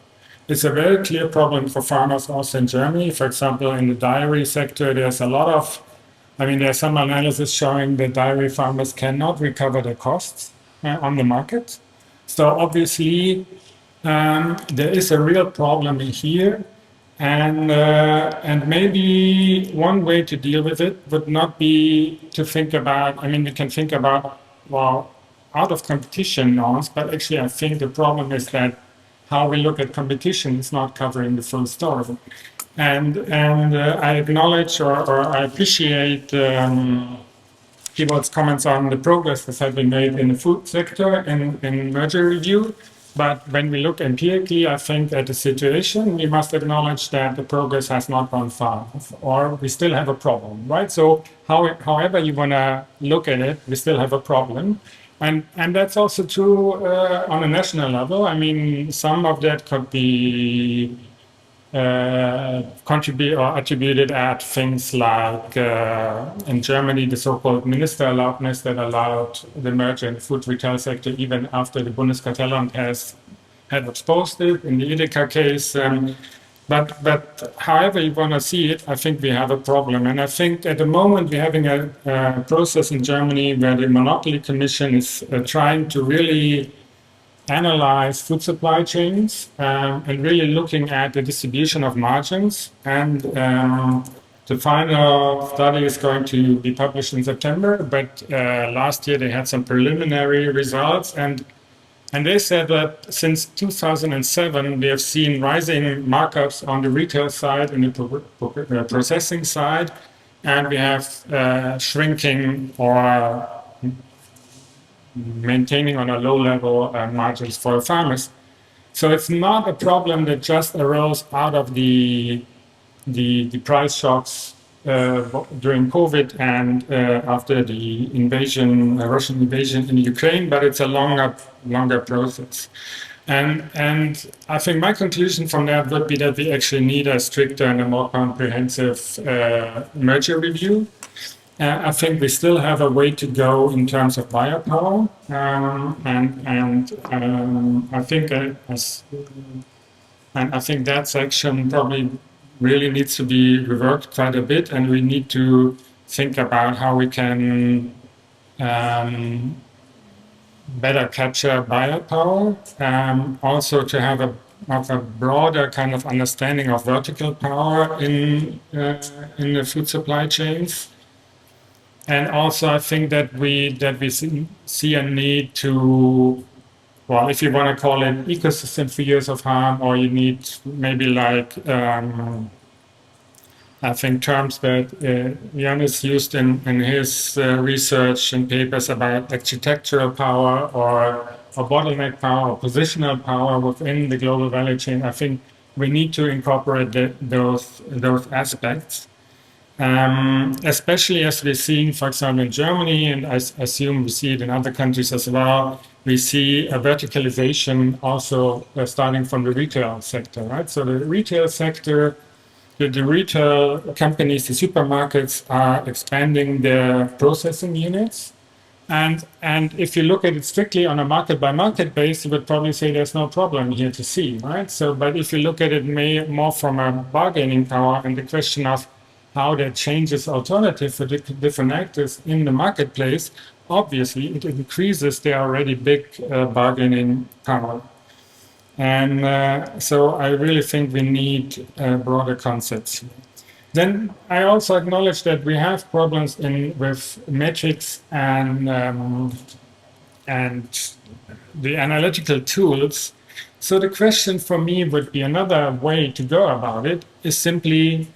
It's a very clear problem for farmers also in Germany. For example, in the dairy sector, there's a lot of, I mean, there's some analysis showing that dairy farmers cannot recover their costs on the market. So obviously, there is a real problem in here. And maybe one way to deal with it would not be to think about, I mean, we can think about, well, out of competition norms, but actually I think the problem is that how we look at competition is not covering the full story. And I acknowledge or I appreciate Thibaut's comments on the progress that has been made in the food sector in merger review. But when we look empirically, I think at the situation, we must acknowledge that the progress has not gone far, or we still have a problem, right? So however you want to look at it, we still have a problem. And that's also true on a national level. I mean, some of that could be contribute or attributed at things like in Germany, the so-called minister allowedness that allowed the merger in the food retail sector even after the Bundeskartellamt had exposed it in the Edeka case. But however you want to see it, I think we have a problem. And I think at the moment we're having a process in Germany where the Monopoly Commission is trying to really analyze food supply chains and really looking at the distribution of margins. And the final study is going to be published in September, but last year they had some preliminary results, and they said that since 2007 we have seen rising markups on the retail side and the processing side, and we have shrinking or maintaining on a low level margins for farmers. So it's not a problem that just arose out of the price shocks during COVID and after the invasion, Russian invasion in Ukraine, but it's a longer process. And I think my conclusion from that would be that we actually need a stricter and a more comprehensive merger review. I think we still have a way to go in terms of buyer power, and I think I think that section probably really needs to be reworked quite a bit, and we need to think about how we can better capture buyer power, also to have a broader kind of understanding of vertical power in the food supply chains. And also, I think that we see a need to, well, if you want to call it ecosystem fears of harm, or you need maybe like, I think terms that Yannis used in his research and papers about architectural power or bottleneck power or positional power within the global value chain. I think we need to incorporate those aspects. Especially as we're seeing, for example, in Germany, and I assume we see it in other countries as well, we see a verticalization also starting from the retail sector, right? So the retail sector, the retail companies, the supermarkets are expanding their processing units. And if you look at it strictly on a market by market base, you would probably say there's no problem here to see, right? So, but if you look at it more from a bargaining power and the question of how that changes alternative for different actors in the marketplace, obviously it increases their already big bargaining power. And so I really think we need broader concepts. Then I also acknowledge that we have problems with metrics and the analytical tools. So the question for me would be, another way to go about it is simply,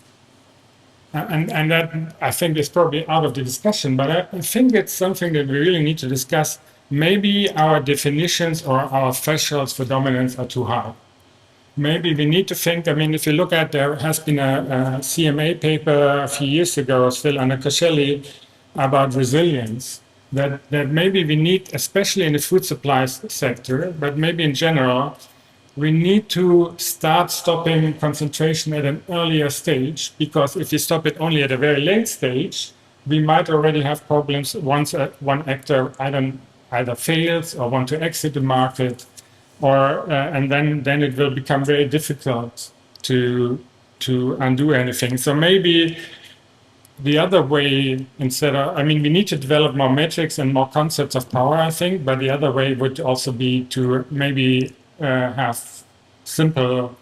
and that I think is probably out of the discussion, but I think it's something that we really need to discuss. Maybe our definitions or our thresholds for dominance are too high. maybe we need to think, I mean, if you look at, there has been a CMA paper a few years ago, still under Coscelli, about resilience, that maybe we need, especially in the food supply sector, but maybe in general, we need to start stopping concentration at an earlier stage, because if you stop it only at a very late stage, we might already have problems once one actor either fails or want to exit the market, or and then it will become very difficult to undo anything. So maybe the other way, instead of, I mean, we need to develop more metrics and more concepts of power, I think, but the other way would also be to maybe have simple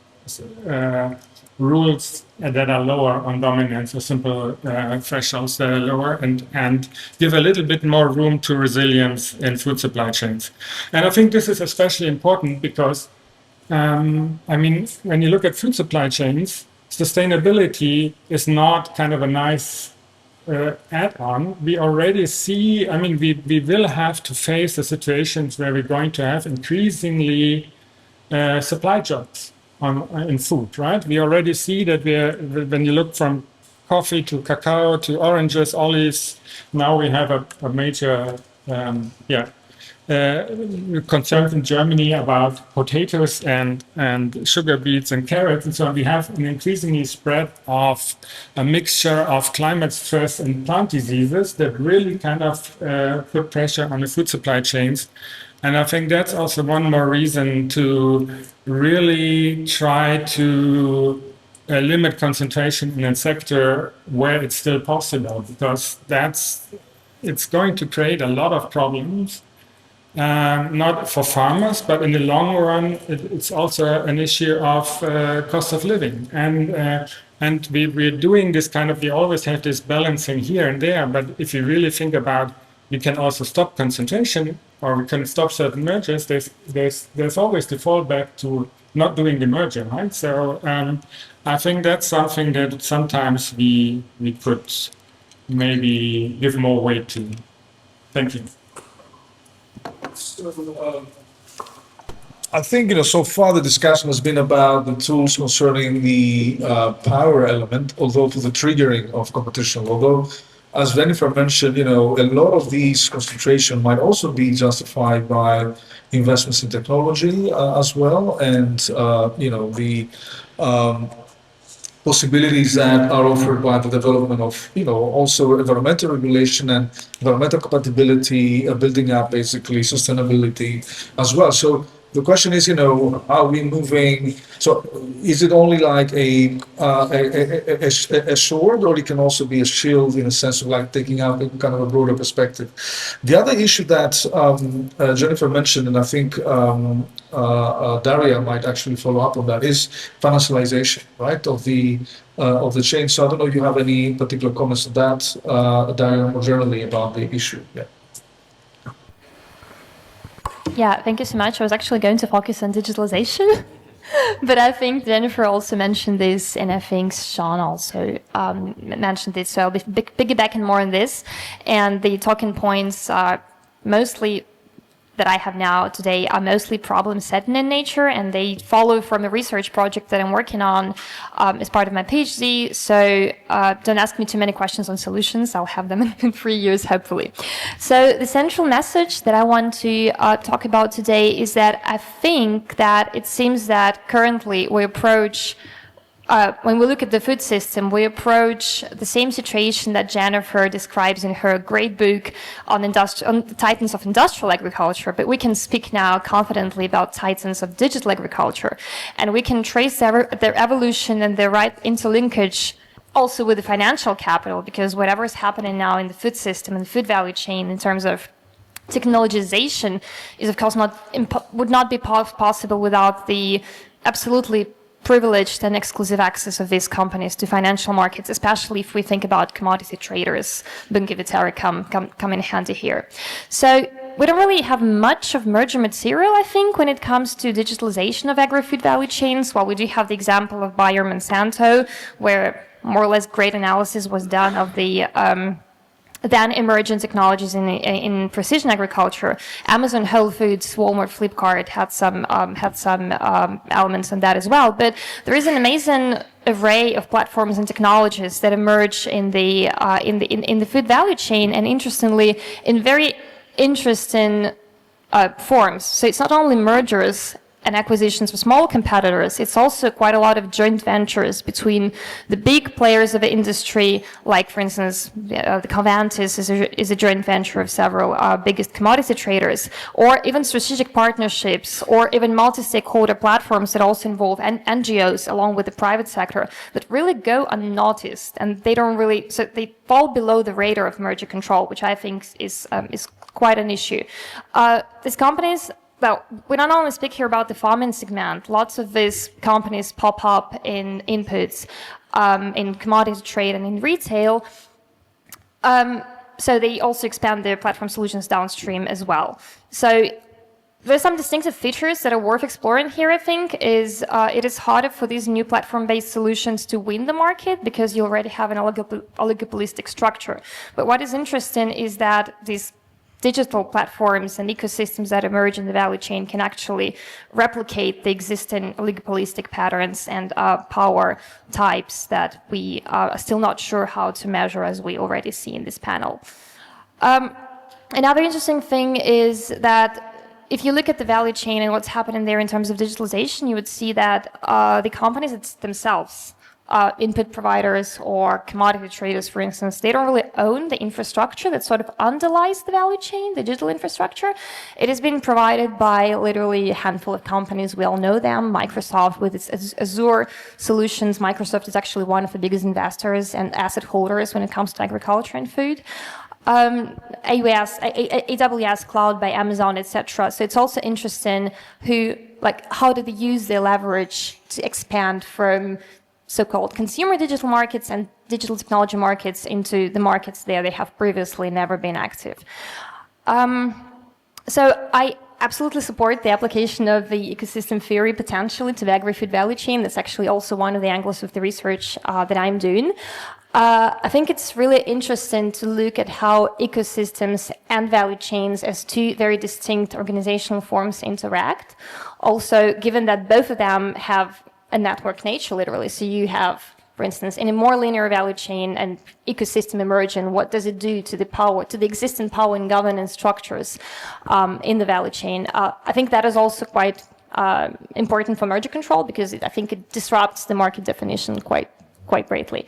rules that are lower on dominance, or simple thresholds that are lower, and give a little bit more room to resilience in food supply chains. And I think this is especially important because, I mean, when you look at food supply chains, sustainability is not kind of a nice add-on. We already see, I mean, we will have to face the situations where we're going to have increasingly supply jobs in food, right? We already see that when you look from coffee to cacao to oranges, olives, now we have a major concern in Germany about potatoes and sugar beets and carrots. And so we have an increasingly spread of a mixture of climate stress and plant diseases that really kind of put pressure on the food supply chains. And I think that's also one more reason to really try to limit concentration in a sector where it's still possible, because it's going to create a lot of problems, not for farmers, but in the long run, it's also an issue of cost of living. And we're doing this kind of, we always have this balancing here and there, but if you really think about, we can also stop concentration, or we can stop certain mergers, there's always the fallback to not doing the merger, right? So I think that's something that sometimes we could maybe give more weight to. Thank you. So, I think, so far the discussion has been about the tools concerning the power element, although to the triggering of competition. Although, as Jennifer mentioned, a lot of these concentration might also be justified by investments in technology as well, and the possibilities that are offered by the development of, also environmental regulation and environmental compatibility, building up basically sustainability as well. So the question is, are we moving? So is it only like a sword, or it can also be a shield in a sense of like taking out kind of a broader perspective? The other issue that Jennifer mentioned, and I think Daria might actually follow up on that, is financialization, right, of the chain. So I don't know if you have any particular comments on that, Daria, more generally about the issue. Yeah. Yeah, thank you so much. I was actually going to focus on digitalization, but I think Jennifer also mentioned this, and I think Sean also mentioned it. So I'll be piggybacking more on this. And the talking points are mostly that I have now today are mostly problem setting in nature, and they follow from a research project that I'm working on as part of my PhD. So don't ask me too many questions on solutions. I'll have them in 3 years, hopefully. So the central message that I want to talk about today is that I think that it seems that currently we approach when we look at the food system, we approach the same situation that Jennifer describes in her great book on the titans of industrial agriculture, but we can speak now confidently about titans of digital agriculture. And we can trace their evolution and their right interlinkage also with the financial capital, because whatever is happening now in the food system and the food value chain in terms of technologization is, of course, would not be possible without the absolutely privileged and exclusive access of these companies to financial markets, especially if we think about commodity traders. Bunge Vitera come in handy here. So we don't really have much of merger material, I think, when it comes to digitalization of agri-food value chains. While we do have the example of Bayer Monsanto, where more or less great analysis was done of the then emerging technologies in precision agriculture. Amazon, Whole Foods, Walmart, Flipkart had some elements on that as well. But there is an amazing array of platforms and technologies that emerge in the food value chain, and interestingly, in very interesting forms. So it's not only mergers and acquisitions of small competitors, it's also quite a lot of joint ventures between the big players of the industry, like, for instance, the Covantis is a joint venture of several biggest commodity traders, or even strategic partnerships, or even multi-stakeholder platforms that also involve NGOs along with the private sector that really go unnoticed, and they don't really, so they fall below the radar of merger control, which I think is quite an issue. These companies, well, we not only speak here about the farming segment, lots of these companies pop up in inputs, in commodity trade and in retail. So they also expand their platform solutions downstream as well. So there's some distinctive features that are worth exploring here, I think, is it is harder for these new platform-based solutions to win the market because you already have an oligopolistic structure. But what is interesting is that these digital platforms and ecosystems that emerge in the value chain can actually replicate the existing oligopolistic patterns and power types that we are still not sure how to measure, as we already see in this panel. Another interesting thing is that if you look at the value chain and what's happening there in terms of digitalization, you would see that the companies themselves, input providers or commodity traders, for instance, they don't really own the infrastructure that sort of underlies the value chain, the digital infrastructure. It has been provided by literally a handful of companies. We all know them. Microsoft with its Azure solutions. Microsoft is actually one of the biggest investors and asset holders when it comes to agriculture and food. AWS Cloud by Amazon, etc. So it's also interesting how do they use their leverage to expand from so-called consumer digital markets and digital technology markets into the markets there they have previously never been active. So I absolutely support the application of the ecosystem theory potentially to the agri-food value chain. That's actually also one of the angles of the research that I'm doing. I think it's really interesting to look at how ecosystems and value chains as two very distinct organizational forms interact. Also, given that both of them have a network nature, literally. So you have, for instance, in a more linear value chain and ecosystem emerging, what does it do to the power, to the existing power and governance structures in the value chain? I think that is also quite important for merger control because I think it disrupts the market definition quite greatly.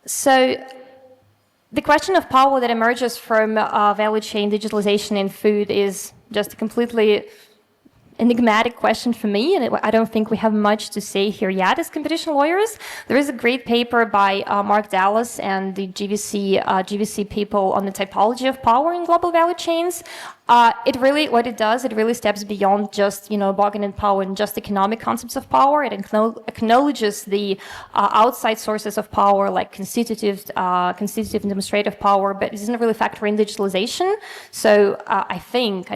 So the question of power that emerges from value chain digitalization in food is just a completely enigmatic question for me, and I don't think we have much to say here yet as competition lawyers. There is a great paper by Mark Dallas and the GVC people on the typology of power in global value chains. It really steps beyond just, bargaining power and just economic concepts of power. It acknowledges the outside sources of power, like constitutive and demonstrative power, but it doesn't really factor in digitalization. So I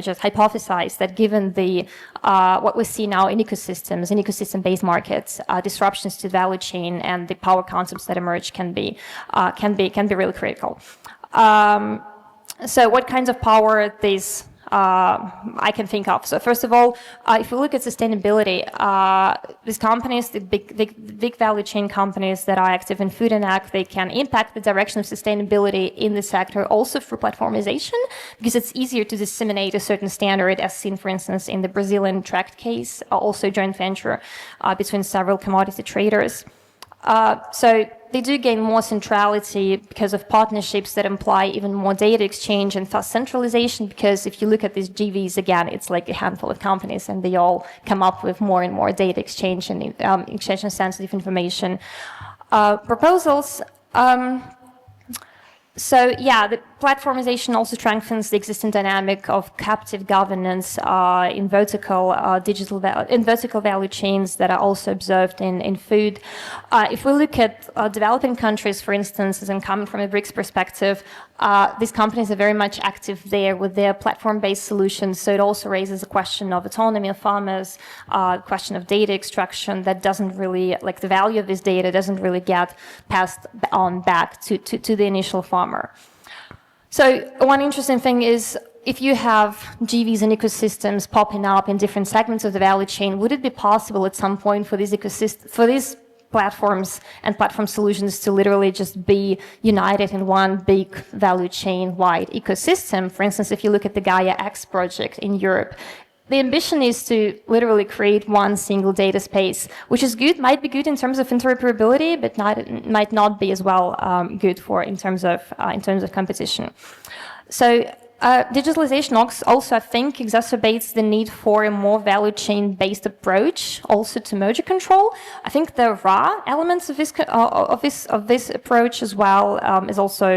just hypothesize that given the what we see now in ecosystems, in ecosystem-based markets, disruptions to the value chain and the power concepts that emerge can be really critical. So what kinds of power I can think of? So first of all, if we look at sustainability, these companies, the big value chain companies that are active in food and ag, they can impact the direction of sustainability in the sector also through platformization, because it's easier to disseminate a certain standard, as seen, for instance, in the Brazilian tract case, also joint venture between several commodity traders. So they do gain more centrality because of partnerships that imply even more data exchange and thus centralization, because if you look at these GVs, again, it's like a handful of companies and they all come up with more and more data exchange and exchange of sensitive information proposals. So yeah, the platformization also strengthens the existing dynamic of captive governance in vertical value chains that are also observed in food. If we look at developing countries, for instance, and coming from a BRICS perspective, these companies are very much active there with their platform-based solutions. So it also raises a question of autonomy of farmers, question of data extraction that doesn't really, like the value of this data doesn't really get passed on back to the initial farmer. So one interesting thing is if you have GVs and ecosystems popping up in different segments of the value chain, would it be possible at some point for these platforms and platform solutions to literally just be united in one big value chain wide ecosystem? For instance, if you look at the Gaia X project in Europe, the ambition is to literally create one single data space, which is good, might be good in terms of interoperability, but might not be as well good in terms of competition. So digitalization also, I think, exacerbates the need for a more value chain-based approach, also to merger control. I think there are elements of this approach as well. Is also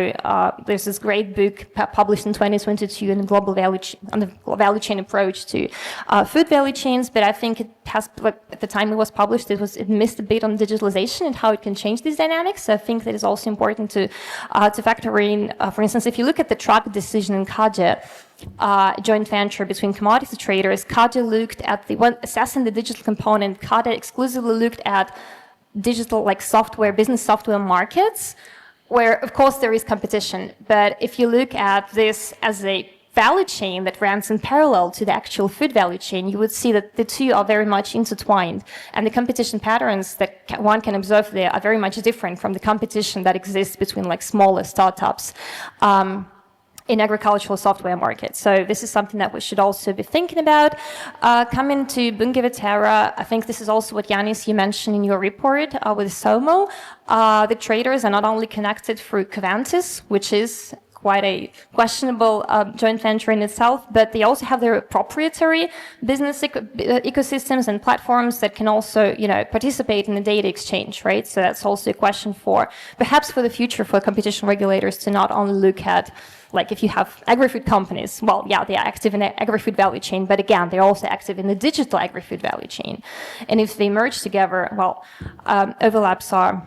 there's this great book published in 2022 on the value chain approach to food value chains. But I think it has, at the time it was published, it missed a bit on digitalization and how it can change these dynamics. So I think that is also important to factor in. For instance, if you look at the truck decision in Kaja, joint venture between commodity traders, Kaja looked at when assessing the digital component, Kaja exclusively looked at digital, like software, business software markets, where of course there is competition. But if you look at this as a value chain that runs in parallel to the actual food value chain, you would see that the two are very much intertwined. And the competition patterns that one can observe there are very much different from the competition that exists between like smaller startups in agricultural software markets. So this is something that we should also be thinking about. Coming to Bunge Vetera, I think this is also what Yanis, you mentioned in your report with SOMO. The traders are not only connected through Covantis, which is quite a questionable joint venture in itself, but they also have their proprietary business ecosystems and platforms that can also, participate in the data exchange, right? So that's also a question perhaps for the future for competition regulators to not only look at, like if you have agri-food companies, well, yeah, they are active in the agri-food value chain, but again, they're also active in the digital agri-food value chain. And if they merge together, well, overlaps are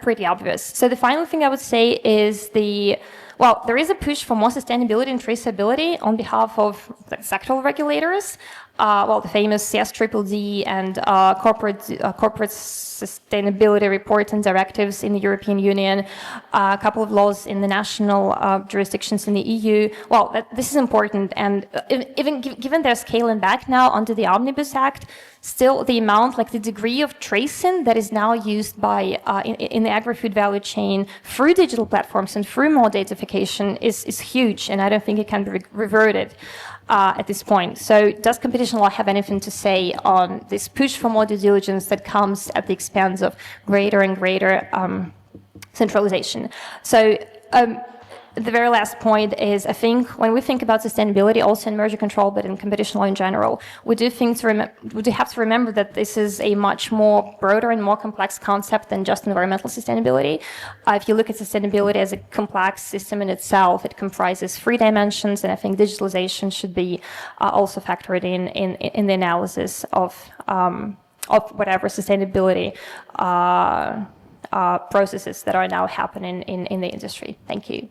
pretty obvious. So the final thing I would say is there is a push for more sustainability and traceability on behalf of sectoral regulators. The famous CSDDD and corporate sustainability reporting directives in the European Union, a couple of laws in the national jurisdictions in the EU. This is important, and even given their scaling back now under the Omnibus Act, still the amount, like the degree of tracing that is now used by in the agri-food value chain through digital platforms and through more datafication is huge, and I don't think it can be reverted at this point. So does competition law have anything to say on this push for more due diligence that comes at the expense of greater and greater centralization? So the very last point is, I think when we think about sustainability, also in merger control, but in competition law in general, we do have to remember that this is a much more broader and more complex concept than just environmental sustainability. If you look at sustainability as a complex system in itself, it comprises 3 dimensions, and I think digitalization should be also factored in the analysis of whatever sustainability processes that are now happening in the industry. Thank you.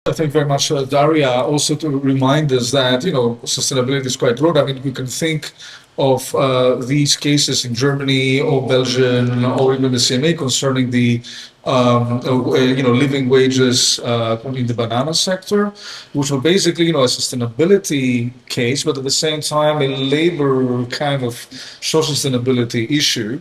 Thank you very much, Daria. Also to remind us that, sustainability is quite broad. I mean, we can think of these cases in Germany or Belgium or even the CMA concerning the living wages in the banana sector, which were basically, a sustainability case, but at the same time a labor kind of social sustainability issue,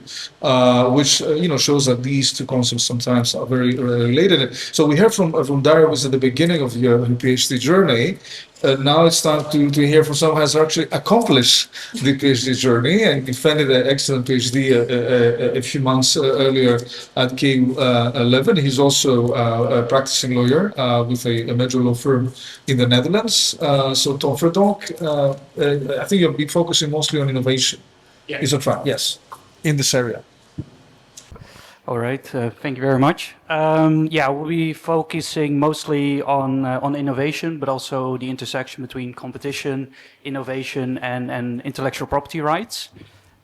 which shows that these two concepts sometimes are very related. So we heard from Daria was at the beginning of your PhD journey. Now it's time to hear from someone who has actually accomplished the PhD journey and defended an excellent PhD a few months earlier at KU 11. He's also a practicing lawyer with a major law firm in the Netherlands. So Tom Verdonk, I think you'll be focusing mostly on innovation. Yeah. Is that right? Yes, in this area. All right, thank you very much. Yeah, we'll be focusing mostly on innovation, but also the intersection between competition, innovation, and intellectual property rights.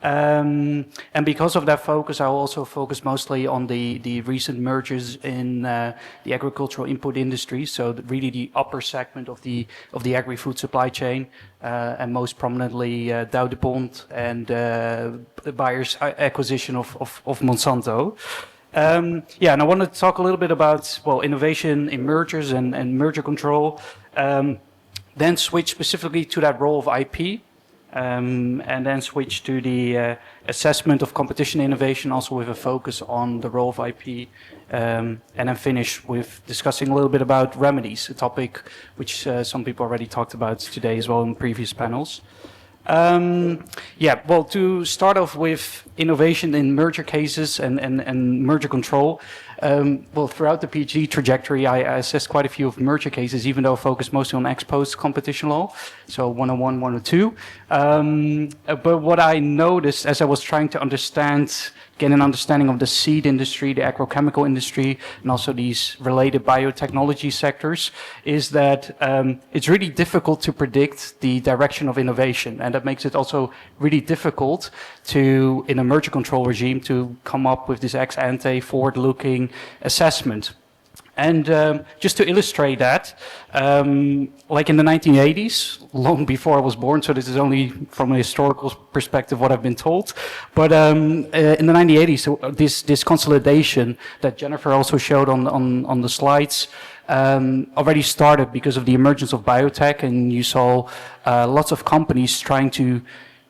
And because of that focus, I'll also focus mostly on the recent mergers in the agricultural input industry. So really the upper segment of the agri-food supply chain, and most prominently Dow DuPont and Bayer's acquisition of Monsanto. Yeah, and I want to talk a little bit about, well, innovation in mergers and merger control, then switch specifically to that role of IP, and then switch to the assessment of competition innovation, also with a focus on the role of IP, and then finish with discussing a little bit about remedies, a topic which some people already talked about today as well in previous panels. Yeah, well, to start off with innovation in merger cases and merger control, well, throughout the PhD trajectory, I assessed quite a few of merger cases, even though I focused mostly on ex-post competition law, so 101, 102. But what I noticed as I was trying to get an understanding of the seed industry, the agrochemical industry, and also these related biotechnology sectors, is that it's really difficult to predict the direction of innovation. And that makes it also really difficult to, in a merger control regime, to come up with this ex-ante forward-looking assessment. And just to illustrate that, like in the 1980s, long before I was born, so this is only from a historical perspective what I've been told, but in the 1980s, so this consolidation that Jennifer also showed on the slides already started because of the emergence of biotech, and you saw lots of companies trying to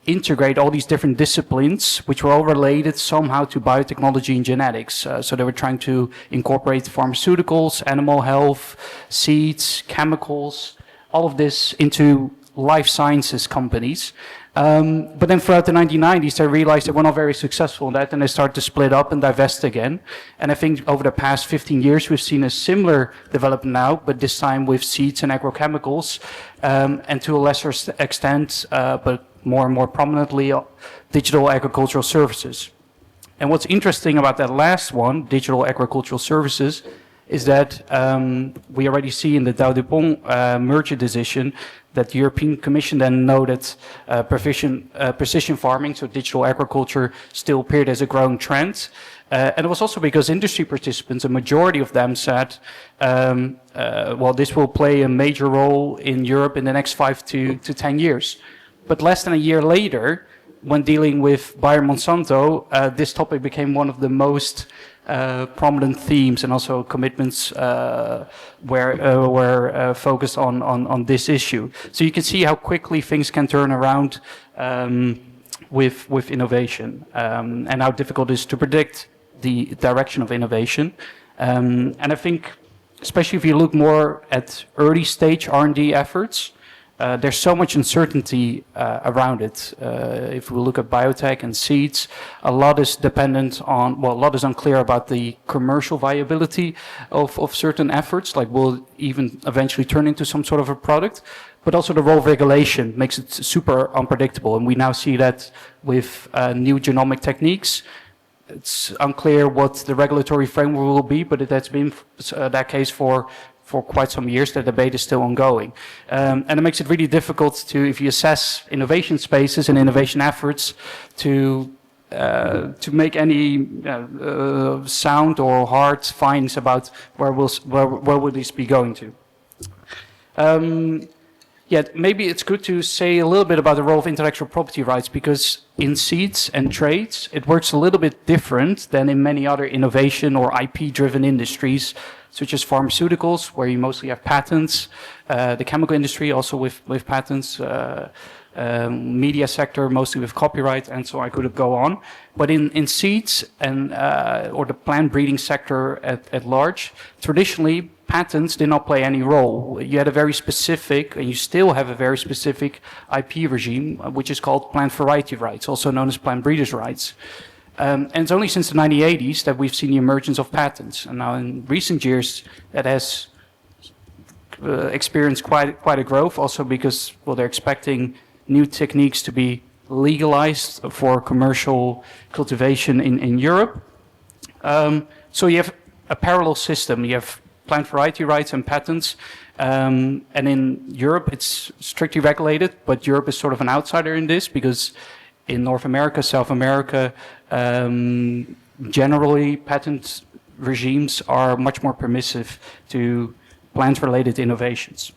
integrate all these different disciplines, which were all related somehow to biotechnology and genetics. So they were trying to incorporate pharmaceuticals, animal health, seeds, chemicals, all of this into life sciences companies. But then throughout the 1990s, they realized they were not very successful in that, and they started to split up and divest again. And I think over the past 15 years, we've seen a similar development now, but this time with seeds and agrochemicals, and to a lesser extent, but more and more prominently, digital agricultural services. And what's interesting about that last one, digital agricultural services, is that we already see in the Dow DuPont merger decision that the European Commission then noted precision farming, so digital agriculture, still appeared as a growing trend. And it was also because industry participants, a majority of them said, well, this will play a major role in Europe in the next 5 to 10 years. But less than a year later, when dealing with Bayer Monsanto, this topic became one of the most prominent themes, and also commitments were focused on this issue. So you can see how quickly things can turn around with innovation, and how difficult it is to predict the direction of innovation. And I think, especially if you look more at early stage R&D efforts, there's so much uncertainty around it. If we look at biotech and seeds, a lot is dependent on, well, a lot is unclear about the commercial viability of certain efforts, like will even eventually turn into some sort of a product. But also the role of regulation makes it super unpredictable. And we now see that with new genomic techniques. It's unclear what the regulatory framework will be, but it has been that case for quite some years. The debate is still ongoing. And it makes it really difficult to, if you assess innovation spaces and innovation efforts, to make any sound or hard findings about where will these be going to. Yeah, maybe it's good to say a little bit about the role of intellectual property rights, because in seeds and trades, it works a little bit different than in many other innovation or IP-driven industries, such as pharmaceuticals, where you mostly have patents, the chemical industry also with patents, media sector mostly with copyright, and so I could go on. But in seeds and or the plant breeding sector at large, traditionally patents did not play any role. You had a very specific, and you still have a very specific IP regime, which is called plant variety rights, also known as plant breeders' rights. And it's only since the 1980s that we've seen the emergence of patents. And now in recent years, that has experienced quite a growth, also because, well, they're expecting new techniques to be legalized for commercial cultivation in Europe. So you have a parallel system. You have plant variety rights and patents. And in Europe, it's strictly regulated, but Europe is sort of an outsider in this because in North America, South America, generally patent regimes are much more permissive to plant-related innovations.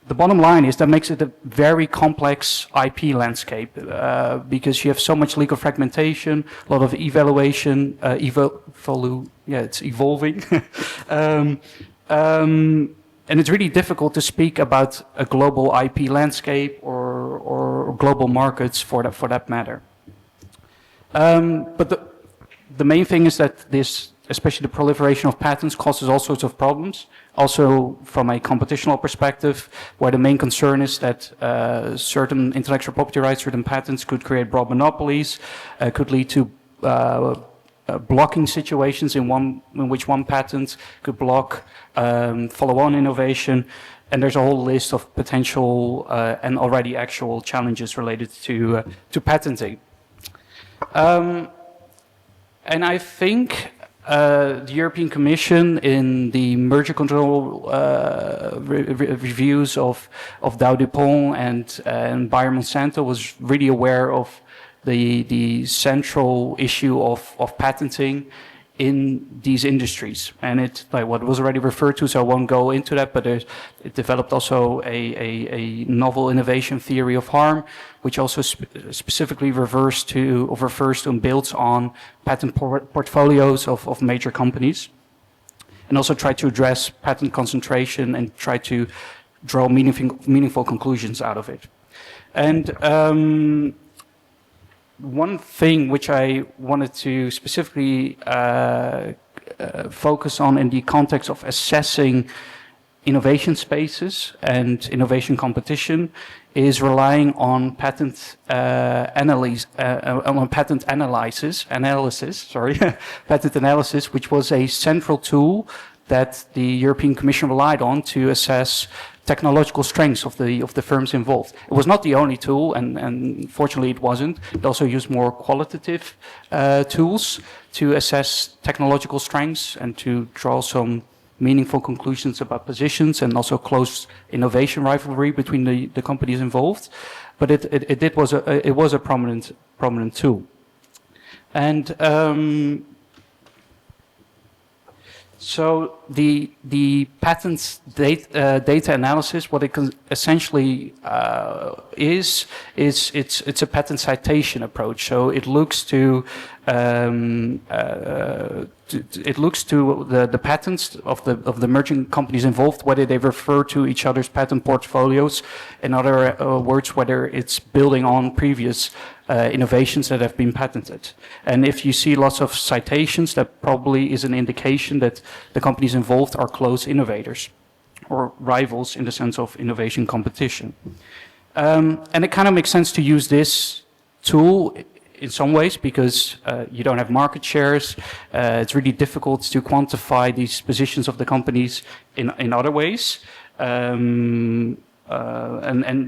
The bottom line is that makes it a very complex IP landscape because you have so much legal fragmentation, a lot of evaluation, it's evolving. And it's really difficult to speak about a global IP landscape or global markets for that matter. But the main thing is that this, especially the proliferation of patents, causes all sorts of problems. Also, from a competitional perspective, where the main concern is that certain intellectual property rights, certain patents could create broad monopolies, could lead to blocking situations in which one patent could block follow-on innovation, and there's a whole list of potential and already actual challenges related to patenting. And I think the European Commission in the merger control reviews of DowDuPont and Bayer Monsanto was really aware of the central issue of patenting in these industries. And it, like what was already referred to, so I won't go into that, but it developed also a novel innovation theory of harm, which also specifically refers to and builds on patent portfolios of major companies, and also try to address patent concentration and try to draw meaningful conclusions out of it. And one thing which I wanted to specifically focus on in the context of assessing innovation spaces and innovation competition is relying on patent analysis, patent analysis, which was a central tool that the European Commission relied on to assess technological strengths of the firms involved. It was not the only tool, and fortunately it wasn't. It also used more qualitative tools to assess technological strengths and to draw some meaningful conclusions about positions and also close innovation rivalry between the companies involved. But it was a prominent tool. And so the patents data analysis, what it essentially is it's a patent citation approach. So it looks to the patents of the merging companies involved, whether they refer to each other's patent portfolios. In other words, whether it's building on previous innovations that have been patented. And if you see lots of citations, that probably is an indication that the companies involved are close innovators or rivals in the sense of innovation competition. And it kind of makes sense to use this tool in some ways because you don't have market shares. It's really difficult to quantify these positions of the companies in other ways. And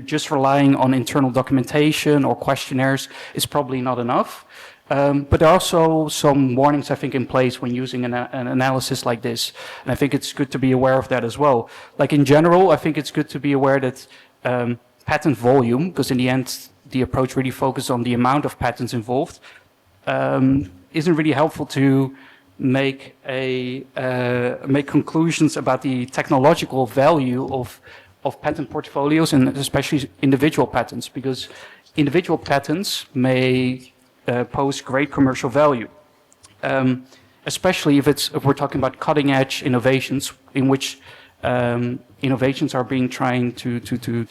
just relying on internal documentation or questionnaires is probably not enough. But there are also some warnings, I think, in place when using an analysis like this. And I think it's good to be aware of that as well. Like in general, I think it's good to be aware that patent volume, because in the end, the approach really focuses on the amount of patents involved, isn't really helpful to make conclusions about the technological value of patent portfolios and especially individual patents, because individual patents may pose great commercial value, especially if we're talking about cutting edge innovations in which innovations are being trying to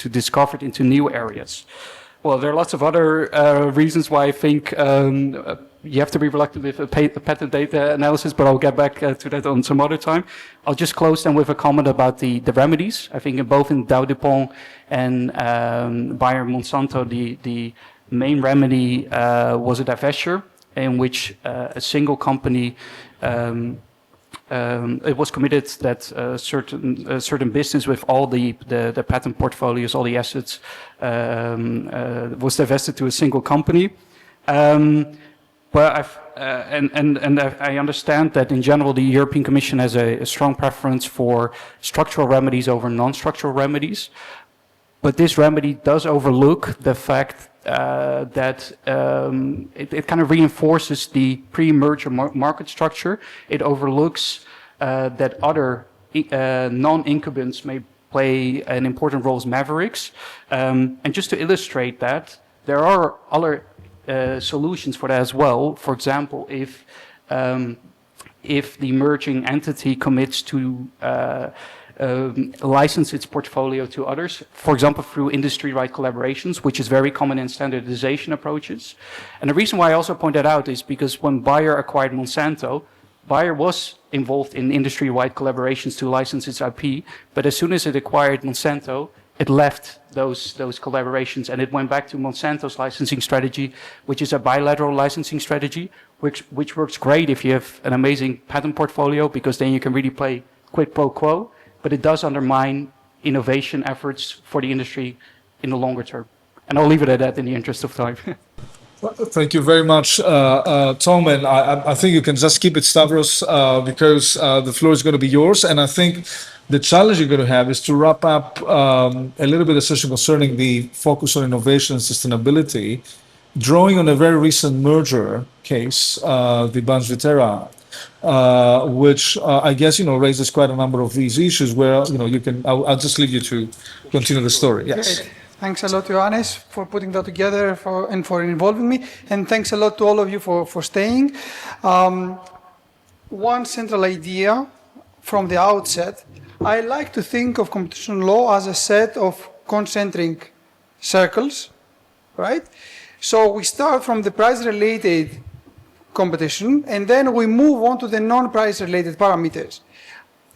discovered into new areas. Well, there are lots of other reasons why I think you have to be reluctant with a patent data analysis, but I'll get back to that on some other time. I'll just close then with a comment about the remedies. I think both in DowDuPont and Bayer Monsanto, the main remedy was a divestiture in which a single company it was committed that certain business with all the patent portfolios, all the assets, was divested to a single company. Well, I understand that in general the European Commission has a strong preference for structural remedies over non-structural remedies, but this remedy does overlook the fact that it kind of reinforces the pre-merger market structure. It overlooks that other non-incumbents may play an important role as mavericks. And just to illustrate that, there are other solutions for that as well. For example, if the merging entity commits to license its portfolio to others, for example, through industry-wide collaborations, which is very common in standardization approaches. And the reason why I also point that out is because when Bayer acquired Monsanto, Bayer was involved in industry-wide collaborations to license its IP, but as soon as it acquired Monsanto, it left those collaborations and it went back to Monsanto's licensing strategy, which is a bilateral licensing strategy, which works great if you have an amazing patent portfolio, because then you can really play quid pro quo, but it does undermine innovation efforts for the industry in the longer term. And I'll leave it at that in the interest of time. Thank you very much, Tom. And I think you can just keep it, Stavros, because the floor is going to be yours. And I think the challenge you're going to have is to wrap up a little bit of session concerning the focus on innovation and sustainability, drawing on a very recent merger case, the Bunge-Viterra, which I guess, raises quite a number of these issues where, you can, I'll just leave you to continue the story. Yes. Great. Thanks a lot, Johannes, for putting that together and for involving me. And thanks a lot to all of you for staying. One central idea from the outset, I like to think of competition law as a set of concentric circles, right? So we start from the price-related competition, and then we move on to the non-price-related parameters.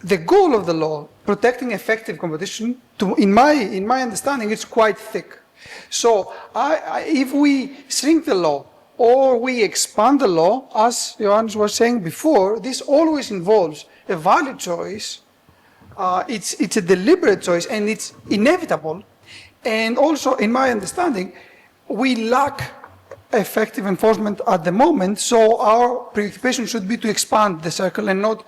The goal of the law, protecting effective competition, in my understanding, it's quite thick. So if we shrink the law or we expand the law, as Johannes was saying before, this always involves a valid choice. It's a deliberate choice, and it's inevitable. And also, in my understanding, we lack effective enforcement at the moment, so our preoccupation should be to expand the circle and not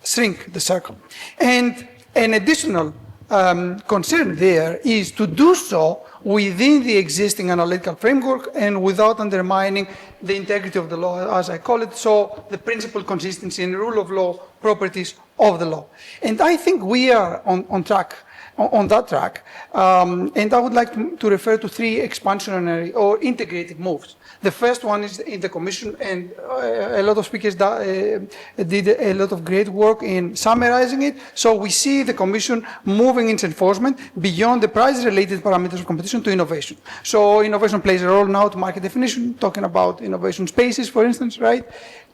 shrink the circle. And an additional concern there is to do so within the existing analytical framework and without undermining the integrity of the law, as I call it, so the principle, consistency, and rule of law properties of the law. And I think we are on track, on that track. And I would like to refer to three expansionary or integrated moves. The first one is in the Commission, and a lot of speakers did a lot of great work in summarizing it. So we see the Commission moving its enforcement beyond the price-related parameters of competition to innovation. So innovation plays a role now to market definition, talking about innovation spaces, for instance, right?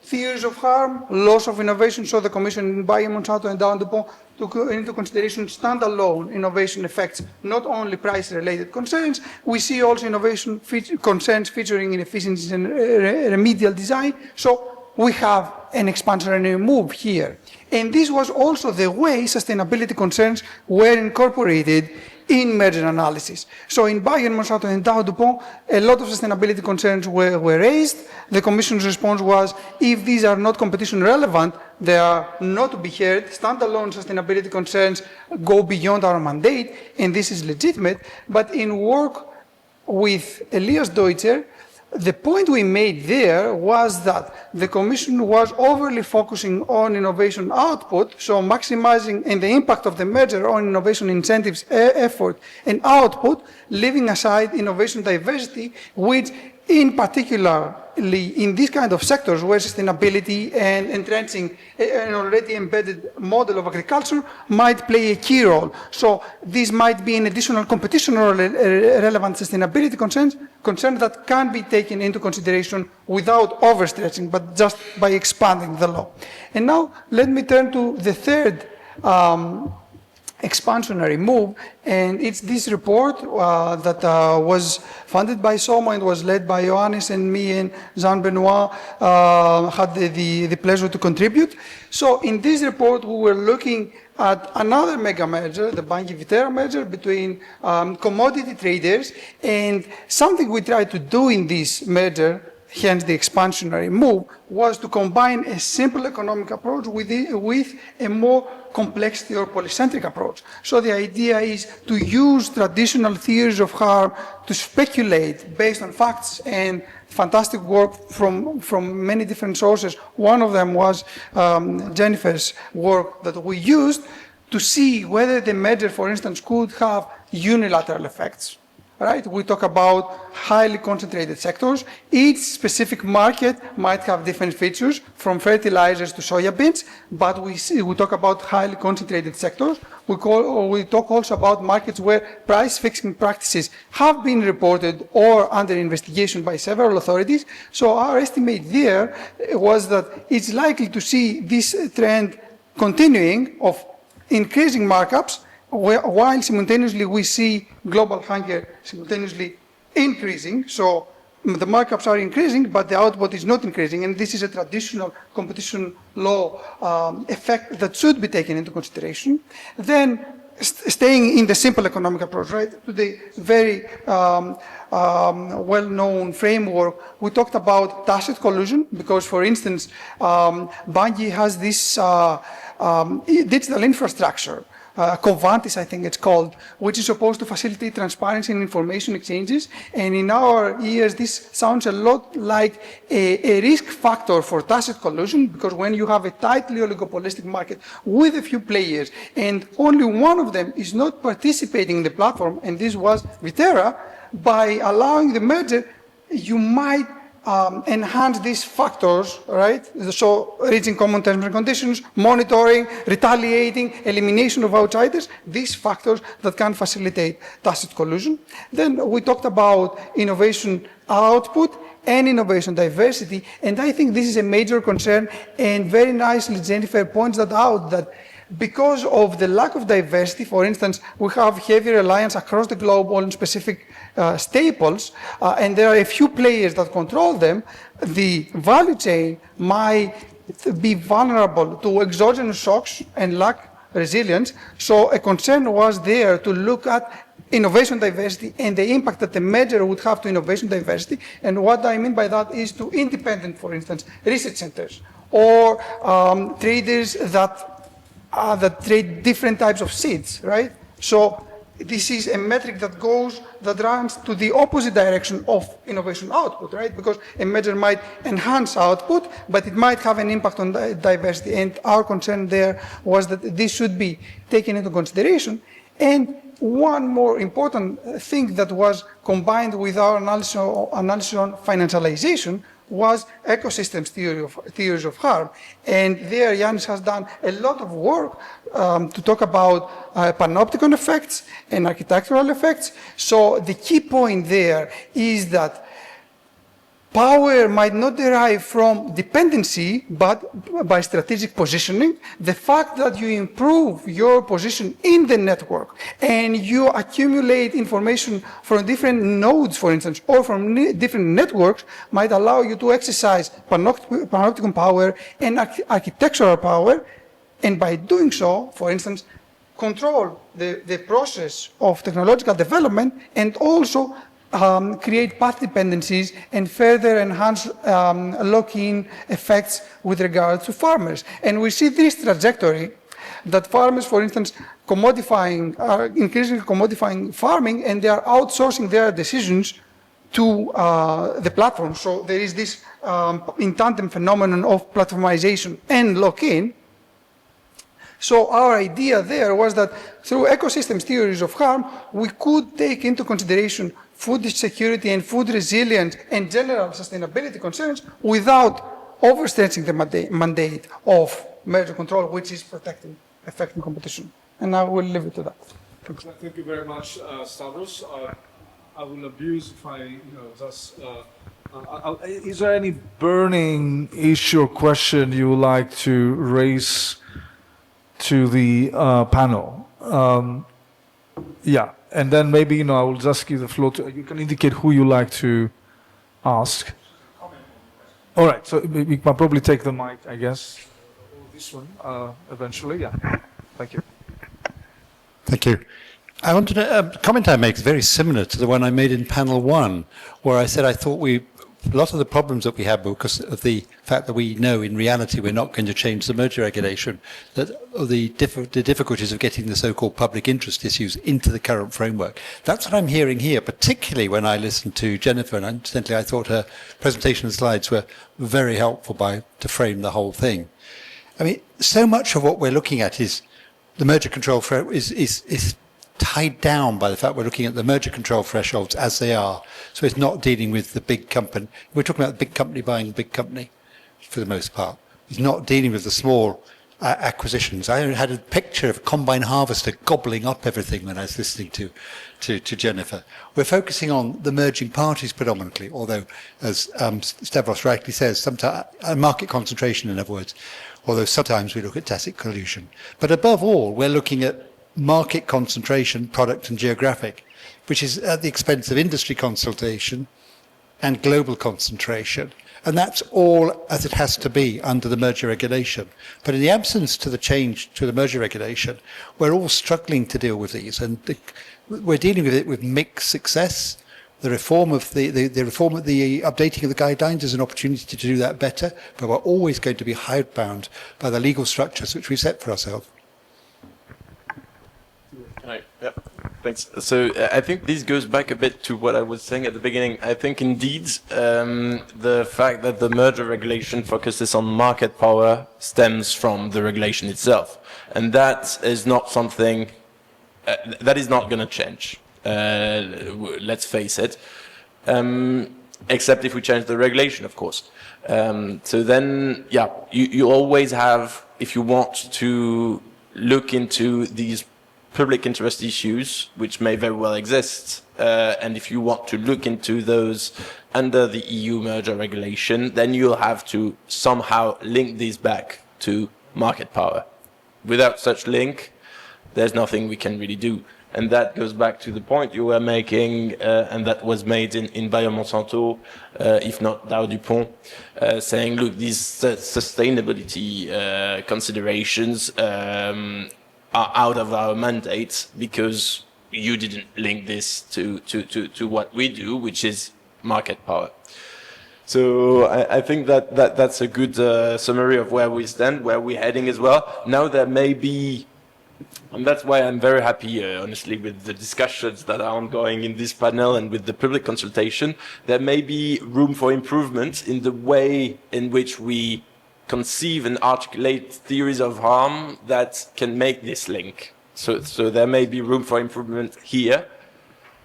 Theories of harm, loss of innovation. So the Commission, Bayer, Monsanto, and Dow DuPont took into consideration standalone innovation effects, not only price-related concerns. We see also innovation concerns featuring inefficiencies and remedial design. So we have an expansionary move here. And this was also the way sustainability concerns were incorporated in merger analysis. So in Bayer, Monsanto, and Dow DuPont, a lot of sustainability concerns were raised. The Commission's response was, if these are not competition relevant, they are not to be heard. Standalone sustainability concerns go beyond our mandate, and this is legitimate. But in work with Elias Deutscher, the point we made there was that the Commission was overly focusing on innovation output, so maximizing and the impact of the merger on innovation incentives, effort, and output, leaving aside innovation diversity, which in particularly in these kind of sectors where sustainability and entrenching an already embedded model of agriculture might play a key role. So this might be an additional competition or relevant sustainability concern that can be taken into consideration without overstretching, but just by expanding the law. And now let me turn to the third expansionary move, and it's this report that was funded by SOMA and was led by Johannes and me, and Jean-Benoit had the pleasure to contribute. So in this report, we were looking at another mega merger, the Bunge-Viterra merger between commodity traders, and something we tried to do in this merger hence the expansionary move, was to combine a simple economic approach with a more complexity or polycentric approach. So the idea is to use traditional theories of harm to speculate based on facts and fantastic work from many different sources. One of them was Jennifer's work that we used to see whether the merger, for instance, could have unilateral effects. Right? We talk about highly concentrated sectors. Each specific market might have different features, from fertilizers to soya beans, but we talk about highly concentrated sectors. We talk also about markets where price fixing practices have been reported or under investigation by several authorities. So our estimate there was that it's likely to see this trend continuing of increasing markups, while simultaneously we see global hunger simultaneously increasing. So the markups are increasing, but the output is not increasing. And this is a traditional competition law effect that should be taken into consideration. Then staying in the simple economic approach, right, to the very well-known framework, we talked about tacit collusion, because, for instance, Bungie has this digital infrastructure, Covantis, I think it's called, which is supposed to facilitate transparency and information exchanges. And in our ears, this sounds a lot like a risk factor for tacit collusion, because when you have a tightly oligopolistic market with a few players and only one of them is not participating in the platform, and this was Vitera, by allowing the merger, you might enhance these factors, right? So reaching common terms and conditions, monitoring, retaliating, elimination of outsiders, these factors that can facilitate tacit collusion. Then we talked about innovation output and innovation diversity, and I think this is a major concern, and very nicely Jennifer points that out, that because of the lack of diversity, for instance, we have heavy reliance across the globe on specific staples, and there are a few players that control them. The value chain might be vulnerable to exogenous shocks and lack resilience. So a concern was there to look at innovation diversity and the impact that the merger would have to innovation diversity. And what I mean by that is to independent, for instance, research centers or traders that trade different types of seeds, right? So this is a metric that runs to the opposite direction of innovation output, right? Because a measure might enhance output, but it might have an impact on diversity. And our concern there was that this should be taken into consideration. And one more important thing that was combined with our analysis on financialization was ecosystems theories of harm. And there Yannis has done a lot of work to talk about panopticon effects and architectural effects. So the key point there is that power might not derive from dependency, but by strategic positioning. The fact that you improve your position in the network and you accumulate information from different nodes, for instance, or from different networks might allow you to exercise panopticon power and architectural power. And by doing so, for instance, control the process of technological development and also create path dependencies and further enhance lock-in effects with regard to farmers. And we see this trajectory that farmers, for instance, are increasingly commodifying farming, and they are outsourcing their decisions to the platform. So there is this in tandem phenomenon of platformization and lock-in. So our idea there was that through ecosystems theories of harm, we could take into consideration food security and food resilience and general sustainability concerns without overstretching the mandate of merger control, which is protecting effective competition. And I will leave it to that. Thank you very much, Stavros. I will abuse if I, just. Is there any burning issue or question you would like to raise to the panel? Yeah. And then maybe, I will just give the floor to, you can indicate who you like to ask. All right, so we can probably take the mic, I guess. This one, eventually, yeah. Thank you. Thank you. I wanted to, a comment I make is very similar to the one I made in panel one, where I said I thought we a lot of the problems that we have because of the fact that we know in reality we're not going to change the merger regulation, that the difficulties of getting the so-called public interest issues into the current framework. That's what I'm hearing here, particularly when I listened to Jennifer, and incidentally I thought her presentation and slides were very helpful to frame the whole thing. I mean, so much of what we're looking at is the merger control is tied down by the fact we're looking at the merger control thresholds as they are. So it's not dealing with the big company. We're talking about the big company buying big company for the most part. It's not dealing with the small acquisitions. I had a picture of a combine harvester gobbling up everything when I was listening to Jennifer. We're focusing on the merging parties predominantly, although, as Stavros rightly says, sometimes market concentration, in other words, although sometimes we look at tacit collusion. But above all, we're looking at market concentration, product and geographic, which is at the expense of industry consultation and global concentration. And that's all as it has to be under the merger regulation. But in the absence to the change to the merger regulation, we're all struggling to deal with these. And we're dealing with it with mixed success. The reform of the updating of the guidelines is an opportunity to do that better, but we're always going to be hidebound by the legal structures which we set for ourselves. Yeah, thanks. So I think this goes back a bit to what I was saying at the beginning. I think indeed the fact that the merger regulation focuses on market power stems from the regulation itself. And that is not something that is not going to change. Let's face it. Except if we change the regulation, of course. So then, yeah, you always have, if you want to look into these public interest issues, which may very well exist, and if you want to look into those under the EU merger regulation, then you'll have to somehow link these back to market power. Without such link, there's nothing we can really do. And that goes back to the point you were making, and that was made in Bayer Monsanto, if not Dow DuPont, saying, look, these sustainability considerations are out of our mandate because you didn't link this to what we do, which is market power. So I think that's a good summary of where we stand, where we're heading as well. Now there may be, and that's why I'm very happy, honestly, with the discussions that are ongoing in this panel and with the public consultation. There may be room for improvement in the way in which we conceive and articulate theories of harm that can make this link. So there may be room for improvement here,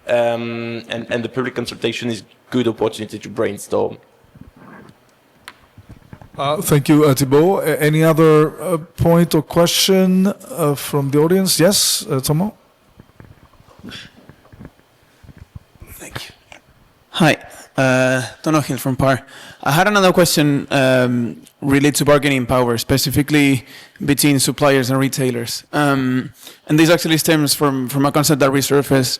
and the public consultation is a good opportunity to brainstorm. Thank you, Thibault. Any other point or question from the audience? Yes, Tomo? Thank you. Hi, Tono Hill from PAR. I had another question related to bargaining power, specifically between suppliers and retailers. And this actually stems from a concept that resurfaced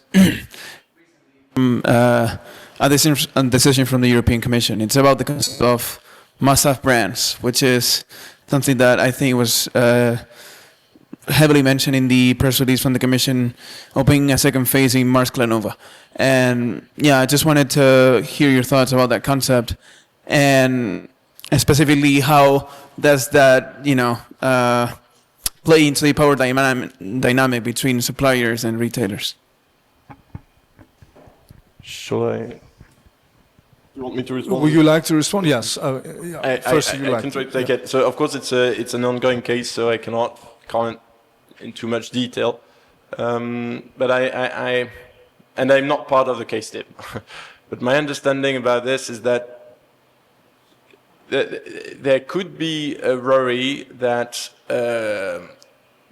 a decision from the European Commission. It's about the concept of must-have brands, which is something that I think was heavily mentioned in the press release from the Commission opening a second phase in Mars Clanova. And yeah, I just wanted to hear your thoughts about that concept, and specifically how does that, play into the power dynamic between suppliers and retailers? Shall I? You want me to respond? Would you like to respond? Yes. First, I can try to take it. So, of course, it's an ongoing case, so I cannot comment in too much detail. But and I'm not part of the case team. But my understanding about this is that there could be a worry that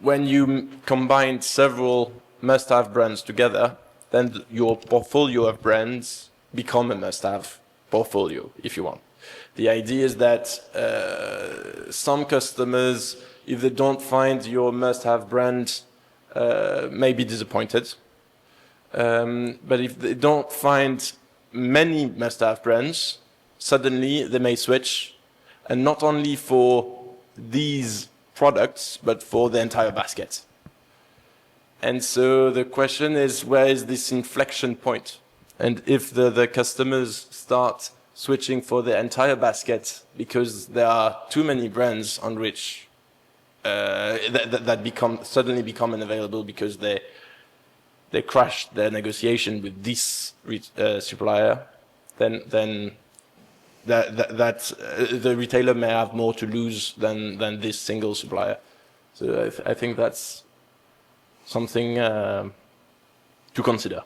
when you combine several must-have brands together, then your portfolio of brands become a must-have portfolio, if you want. The idea is that some customers, if they don't find your must-have brand, may be disappointed. But if they don't find many must-have brands, suddenly they may switch, and not only for these products, but for the entire basket. And so the question is, where is this inflection point? And if the customers start switching for the entire basket because there are too many brands on which that suddenly become unavailable because they crashed their negotiation with this supplier, then the retailer may have more to lose than this single supplier. So I think that's something to consider.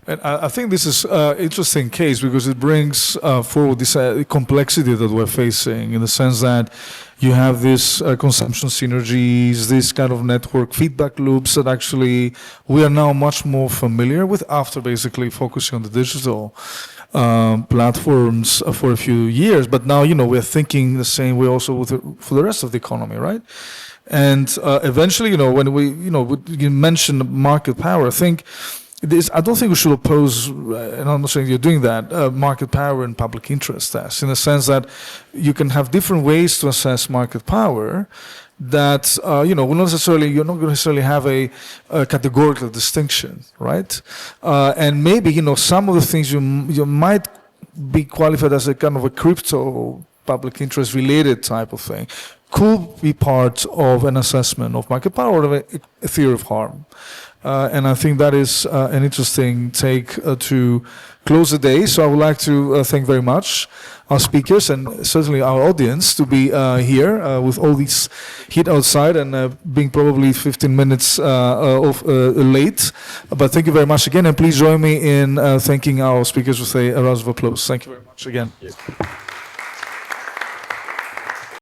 And I think this is an interesting case because it brings forward this complexity that we're facing in the sense that you have this consumption synergies, this kind of network feedback loops that actually we are now much more familiar with after basically focusing on the digital platforms for a few years. But now, we're thinking the same way also for the rest of the economy, right? And eventually, when you mentioned market power, I think I don't think we should oppose, and I'm not saying you're doing that, market power and public interest tests, in the sense that you can have different ways to assess market power that, you're not going to necessarily have a categorical distinction, right? And maybe, some of the things you might be qualified as a kind of a crypto public interest related type of thing could be part of an assessment of market power or a theory of harm. And I think that is an interesting take to close the day. So I would like to thank very much our speakers and certainly our audience to be here with all this heat outside and being probably 15 minutes late. But thank you very much again. And please join me in thanking our speakers with a round of applause. Thank you very much again.